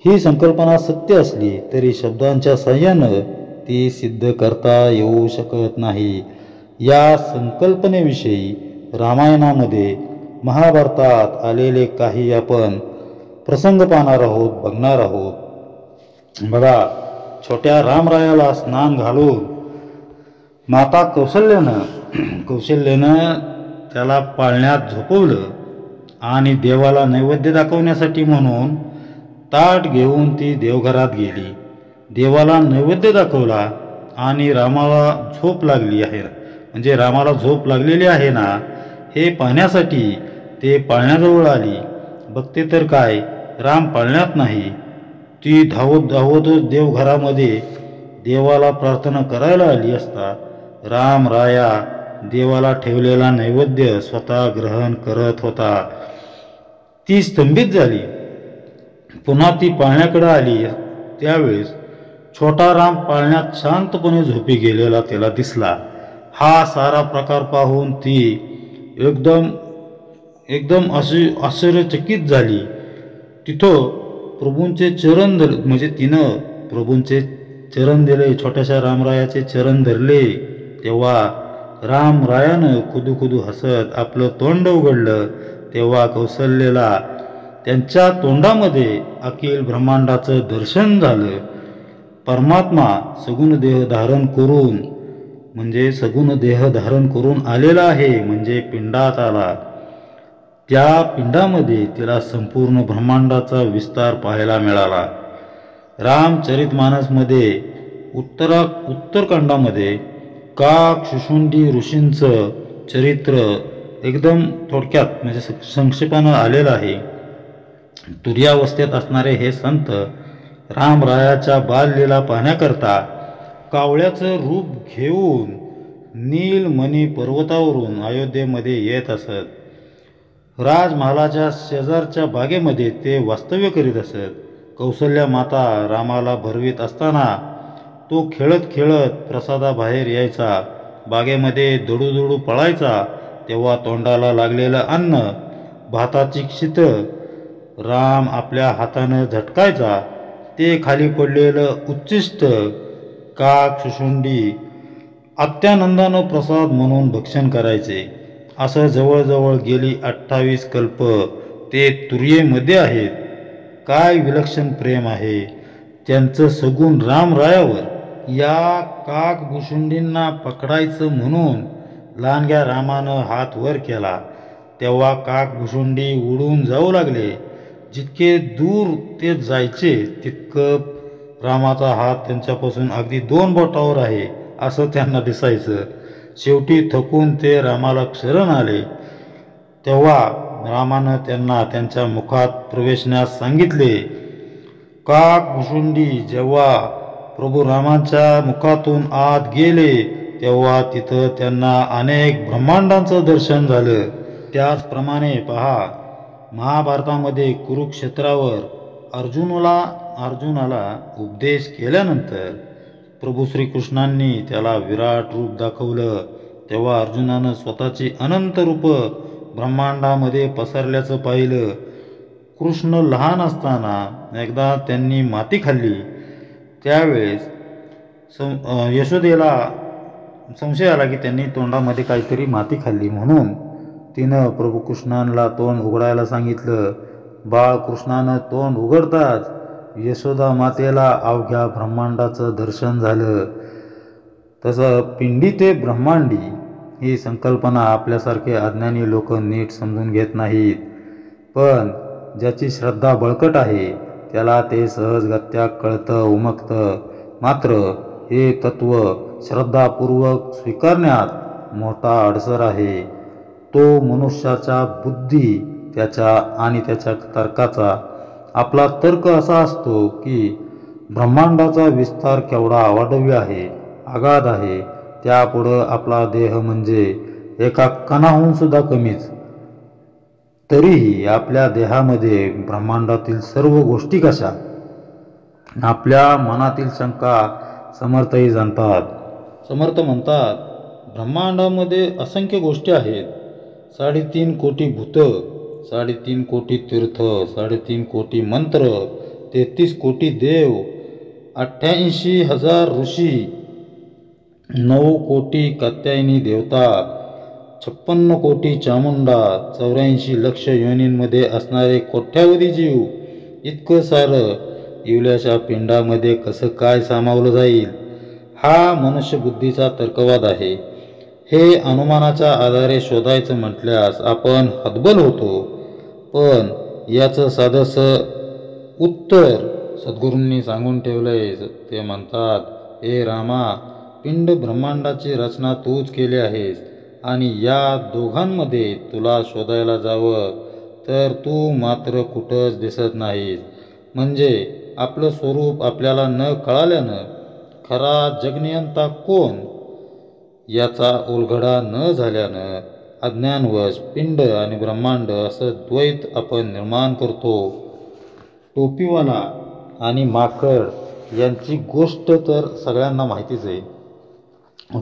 ही संकल्पना सत्य असली तरी शब्दांच्या साह्यानं ती सिद्ध करता येऊ शकत नाही. या संकल्पनेविषयी रामायणामध्ये महाभारतात आलेले काही आपण प्रसंग बघणार आहोत. बघा, छोट्या रामरायाला स्नान घालून माता कौशल्यानं त्याला पाळण्यात झोपवलं आणि देवाला नैवेद्य दाखवण्यासाठी म्हणून ताट घेऊन ती देवघरात गेली. देवाला नैवेद्य दाखवला आणि रामाला झोप लागली आहे, म्हणजे रामाला झोप लागलेली आहे ना हे पाहण्यासाठी ते पाळण्याजवळ आली. बघते तर काय, राम पाळण्यात नाही. ती धावतच देवघरामध्ये देवाला प्रार्थना करायला आली असता रामराया देवाला ठेवलेला नैवेद्य स्वतः ग्रहण करत होता. ती स्तंभित झाली. पुन्हा ती पाळण्याकडे आली. त्यावेळेस छोटा राम पाळण्यात शांतपणे झोपी गेलेला त्याला दिसला. हा सारा प्रकार पाहून ती एकदम अशी आश्चर्यचकित झाली. तिनं प्रभूंचे चरण दिले, छोट्याशा रामरायाचे चरण धरले. तेव्हा रामरायानं खुदू हसत आपलं तोंड उघडलं. तेव्हा कौशल्याला त्यांच्या तोंडामध्ये अखिल ब्रह्मांडाचं दर्शन झालं. परमात्मा सगुण देह धारण करून आलेला आहे, म्हणजे पिंडात आला. त्या पिंडामध्ये तिला संपूर्ण ब्रह्मांडाचा विस्तार पाहायला मिळाला. रामचरितमानसमध्ये उत्तरकांडामध्ये काक शुशुंडी ऋषींचं चरित्र एकदम थोडक्यात म्हणजे संक्षेपानं आलेलं आहे. तुर्यावस्थेत असणारे हे संत रामरायाच्या बाललीला पाहण्याकरता कावळ्याचं रूप घेऊन नीलमणी पर्वतावरून अयोध्येमध्ये येत असत. राजमहालाच्या शेजारच्या बागेमध्ये ते वास्तव्य करीत असत. कौशल्या माता रामाला भरवीत असताना तो खेळत खेळत प्रसादाबाहेर यायचा. बागेमध्ये दडूदडू पळायचा. तेव्हा तोंडाला लागलेलं अन्न भाताची शीतं राम आपल्या हातानं झटकायचा. ते खाली पडलेलं उच्चिष्ट काक शुशुंडी अत्यानंदानं प्रसाद म्हणून भक्षण करायचे. असं जवळजवळ गेली 28 कल्प ते तुर्येमध्ये आहेत. काय विलक्षण प्रेम आहे त्यांचं सगुण रामरायावर. या काक भुशुंडींना पकडायचं म्हणून लहानग्या रामानं हात वर केला तेव्हा काक भुशुंडी उडून जाऊ लागले. जितके दूर ते जायचे तितकं रामाचा हात त्यांच्यापासून अगदी 2 बोटावर आहे असं त्यांना दिसायचं. शेवटी थकून ते रामाला शरण आले. तेव्हा रामानं त्यांना त्यांच्या मुखात प्रवेशण्यास सांगितले. काक भुशुंडी जेव्हा प्रभू रामाच्या मुखातून आत गेले तेव्हा तिथं त्यांना अनेक ब्रह्मांडांचं दर्शन झालं. त्याचप्रमाणे पहा, महाभारतामध्ये कुरुक्षेत्रावर अर्जुनाला उपदेश केल्यानंतर प्रभू श्रीकृष्णांनी त्याला विराट रूप दाखवलं. तेव्हा अर्जुनानं स्वतःची अनंत रूप ब्रह्मांडामध्ये पसरल्याचं पाहिलं. कृष्ण लहान असताना एकदा त्यांनी माती खाल्ली. त्यावेळेस यशोदेला संशय आला की त्यांनी तोंडामध्ये काहीतरी माती खाल्ली, म्हणून तिनं प्रभू कृष्णांना तोंड उघडायला सांगितलं. बाळकृष्णानं तोंड उघडताच यशोदा मातेला अवघ्या ब्रह्मांडाचं दर्शन झालं. तसं पिंडी ते ब्रह्मांडी ही संकल्पना आपल्यासारखे अज्ञानी लोक नीट समजून घेत नाहीत. पण ज्याची श्रद्धा बळकट आहे त्याला ते सहजगत्या कळतं, उमगतं. मात्र हे तत्त्व श्रद्धापूर्वक स्वीकारण्यात मोठा अडसर आहे. तो मनुष्याच्या बुद्धी त्याच्या तर्काचा. आपला तर्क असा असतो की ब्रह्मांडाचा विस्तार केवढा अवाढव्य आहे, अगाध आहे. त्यापुढं आपला देह म्हणजे एका कणाहून सुद्धा कमीच. तरीही आपल्या देहामध्ये ब्रह्मांडातील सर्व गोष्टी कशा? आपल्या मनातील शंका समर्थही जाणतात. समर्थ म्हणतात, ब्रह्मांडामध्ये असंख्य गोष्टी आहेत. 3.5 कोटी भूतं, 3.5 कोटी तीर्थ, 3.5 कोटी मंत्र, 33 कोटी देव, 88,000 ऋषी, 9 कोटी कात्यायनी देवता, 56 कोटी चामुंडा, 84 लक्ष योनींमध्ये असणारे कोट्यावधी जीव. इतकं सारं इवल्याच्या पिंडामध्ये कसं काय सामावलं जाईल? हा मनुष्यबुद्धीचा तर्कवाद आहे. हे अनुमानाच्या आधारे शोधायचं म्हटल्यास आपण हतबल होतो. पण याचं साधंसं उत्तर सद्गुरूंनी सांगून ठेवलंय. ते म्हणतात, हे रामा, पिंड ब्रह्मांडाची रचना तूच केली आहेस आणि या दोघांमध्ये तुला शोधायला जावं तर तू मात्र कुठंच दिसत नाहीस. म्हणजे आपलं स्वरूप आपल्याला न कळाल्यानं खरा जगनियंता कोण याचा उलगडा न झाल्यानं अज्ञानवश पिंड आणि ब्रह्मांड असं द्वैत आपण निर्माण करतो. टोपीवाला आणि माकड यांची गोष्ट तर सगळ्यांना माहितीच आहे.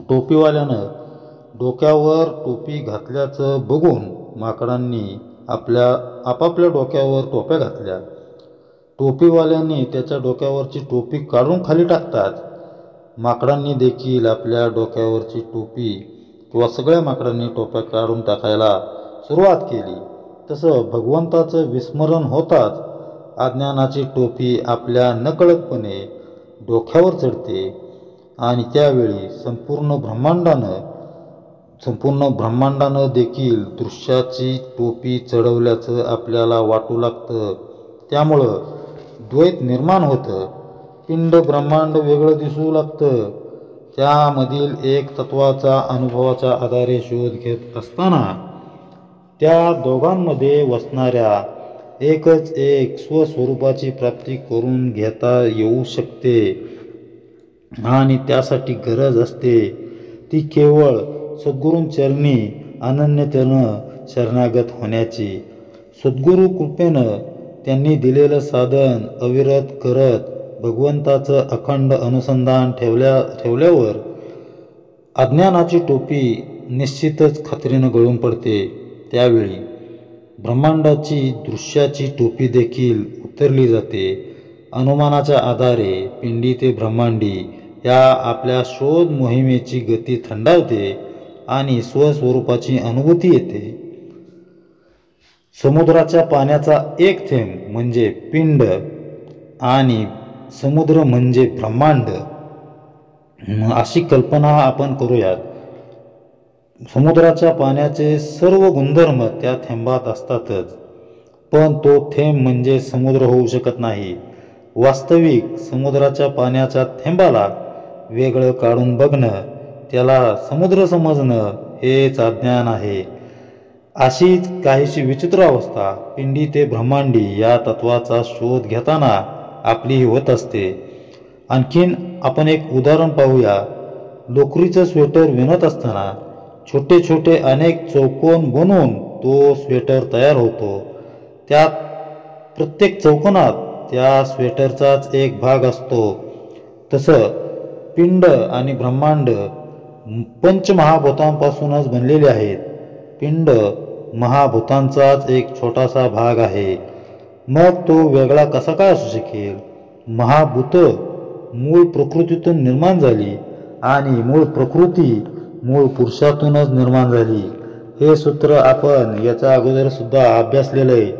टोपीवाल्यानं डोक्यावर टोपी घातल्याचं बघून माकडांनी आपापल्या डोक्यावर टोप्या घातल्या. टोपीवाल्यांनी त्याच्या डोक्यावरची टोपी काढून खाली टाकतात. माकडांनी देखील आपल्या डोक्यावरची टोपी किंवा सगळ्या माकडांनी टोप्या काढून टाकायला सुरुवात केली. तसं भगवंताचं विस्मरण होताच अज्ञानाची टोपी आपल्या नकळतपणे डोक्यावर चढते आणि त्यावेळी संपूर्ण ब्रह्मांडानं देखील दृश्याची टोपी चढवल्याचं आपल्याला वाटू लागतं. त्यामुळं द्वैत निर्माण होतं. पिंड ब्रह्मांड वेगळं दिसू लागतं. त्यामधील एक तत्वाचा अनुभवाच्या आधारे शोध घेत असताना त्या दोघांमध्ये वसणाऱ्या एकच एक स्वस्वरूपाची प्राप्ती करून घेता येऊ शकते. आणि त्यासाठी गरज असते ती केवळ सद्गुरूंचरणी अनन्यतेनं शरणागत होण्याची. सद्गुरू कृपेनं त्यांनी दिलेलं साधन अविरत करत भगवंताचं अखंड अनुसंधान ठेवल्यावर अज्ञानाची टोपी निश्चितच खात्रीनं गळून पडते. त्यावेळी ब्रह्मांडाची दृश्याची टोपी देखील उतरली जाते. अनुमानाच्या आधारे पिंडी ते ब्रह्मांडी या आपल्या शोध मोहिमेची गती थंडावते आणि स्वस्वरूपाची अनुभूती येते. समुद्राच्या पाण्याचा एक थेंब म्हणजे पिंड आणि समुद्र म्हणजे ब्रह्मांड अशी कल्पना आपण करूयात. समुद्राच्या पाण्याचे सर्व गुणधर्म त्या थेंबात असतातच, पण तो थेंब म्हणजे समुद्र होऊ शकत नाही. वास्तविक समुद्राच्या पाण्याच्या थेंबाला वेगळं काढून बघणं, त्याला समुद्र समजणं हेच अज्ञान आहे. अशीच काहीशी विचित्र अवस्था पिंडी ते ब्रह्मांडी या तत्वाचा शोध घेताना आपली होत असते. आणखीन आपण एक उदाहरण पाहूया. लोकरीचं स्वेटर विणत असताना छोटे छोटे अनेक चौकोन बनवून तो स्वेटर तयार होतो. त्यात प्रत्येक चौकोनात त्या स्वेटरचाच एक भाग असतो. तसं पिंड आणि ब्रह्मांड पंचमहाभूतांपासूनच बनलेले आहेत. पिंड महाभूतांचाच एक छोटासा भाग आहे. मग तो वेगळा कसा काय असू शकेल? महाभूत मूळ प्रकृतीतून निर्माण झाली आणि मूळ प्रकृती मूळ पुरुषातूनच निर्माण झाली. हे सूत्र आपण याच्या अगोदर सुद्धा अभ्यासलेलं आहे.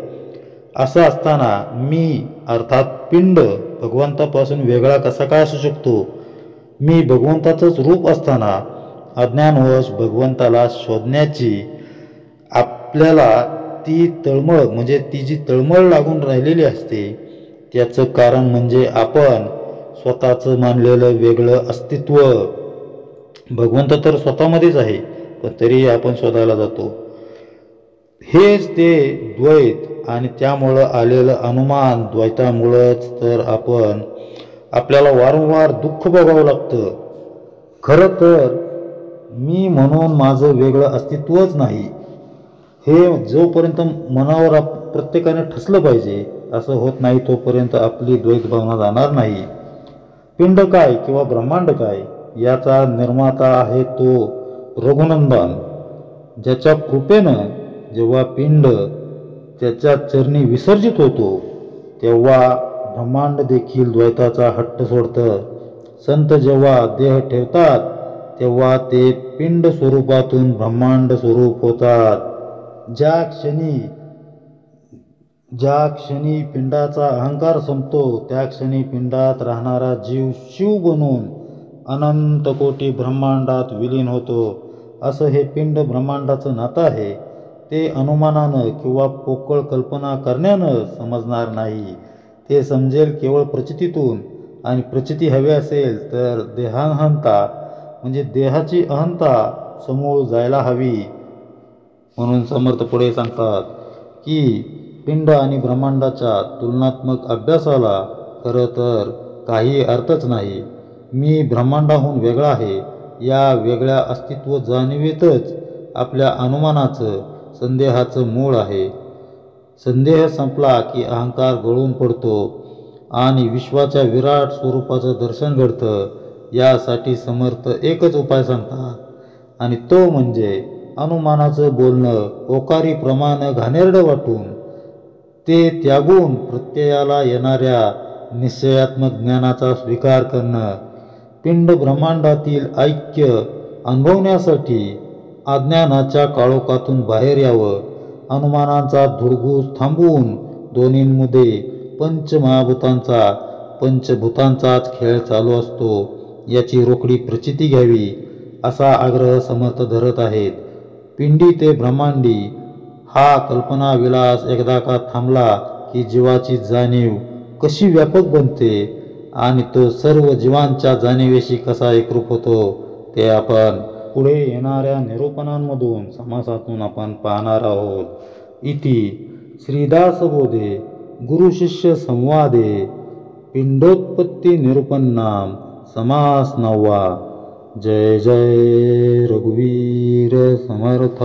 असं असताना मी अर्थात पिंड भगवंतापासून वेगळा कसा काय असू शकतो? मी भगवंताचंच रूप असताना अज्ञानवश भगवंताला शोधण्याची आपल्याला ती तळमळ म्हणजे ती जी तळमळ लागून राहिलेली असते त्याचं कारण म्हणजे आपण स्वतःचं मानलेलं वेगळं अस्तित्व. भगवंत तर स्वतःमध्येच आहे पण तरीही आपण शोधायला जातो. हेच ते द्वैत आणि त्यामुळं आलेलं अनुमान. द्वैतामुळंच तर आपल्याला वारंवार दुःख भोगावं लागतं. खरं तर मी म्हणून माझं वेगळं अस्तित्वच नाही हे जोपर्यंत मनावर प्रत्येकाने ठसलं पाहिजे, असं होत नाही तोपर्यंत आपली द्वैत भावना जाणार नाही. पिंड काय किंवा ब्रह्मांड काय याचा निर्माता आहे तो रघुनंदन, ज्याच्या कृपेनं जेव्हा पिंड त्याच्या चरणी विसर्जित होतो तेव्हा ब्रह्मांड देखील द्वैताचा हट्ट सोडतं. संत जेव्हा देह ठेवतात तेव्हा ते पिंड स्वरूपातून ब्रह्मांड स्वरूप होतात. ज्या क्षणी पिंडाचा अहंकार संपतो त्या क्षणी पिंडात राहणारा जीव शिव बनून अनंत कोटी ब्रह्मांडात विलीन होतो. असं हे पिंड ब्रह्मांडाचं नातं आहे. ते अनुमानानं किंवा पोकळ कल्पना करण्यानं समजणार नाही. ते समजेल केवळ प्रचितीतून. आणि प्रचिती हवी असेल तर देहाहंता म्हणजे देहाची अहंता समूळ जायला हवी. म्हणून समर्थ पुढे सांगतात की पिंड आणि ब्रह्मांडाच्या तुलनात्मक अभ्यासाला खरं तर काही अर्थच नाही. मी ब्रह्मांडाहून वेगळा आहे या वेगळ्या अस्तित्व जाणीवेतच आपल्या अनुमानाचं संदेहाचं मूळ आहे. संदेह संपला की अहंकार गळून पडतो आणि विश्वाच्या विराट स्वरूपाचं दर्शन घडतं. यासाठी समर्थ एकच उपाय सांगतात आणि तो म्हणजे अनुमानाचं बोलणं ओकारी प्रमाण घाणेरडं वाटून ते त्यागून प्रत्ययाला येणाऱ्या निश्चयात्मक ज्ञानाचा स्वीकार करणं. पिंड ब्रह्मांडातील ऐक्य अनुभवण्यासाठी अज्ञानाच्या काळोखातून बाहेर यावं. अनुमानांचा धुडगूस थांबवून दोन्हींमध्ये पंचमहाभूतांचा पंचभूतांचाच खेळ चालू असतो याची रोखडी प्रचिती घ्यावी असा आग्रह समर्थ धरत आहेत. पिंडी ते ब्रह्मांडी हा कल्पनाविलास एकदा का थांबला की जीवाची जाणीव कशी व्यापक बनते आणि तो सर्व जीवांच्या जाणीवेशी कसा एकरूप होतो ते आपण पुढे येणाऱ्या निरूपणांमधून समासातून आपण पाहणार आहोत. इति श्रीदासबोधे गुरुशिष्य संवादे पिंडोत्पत्ती निरूपन्नाम समास 9वा. जय जय रघुवीर समर्थ.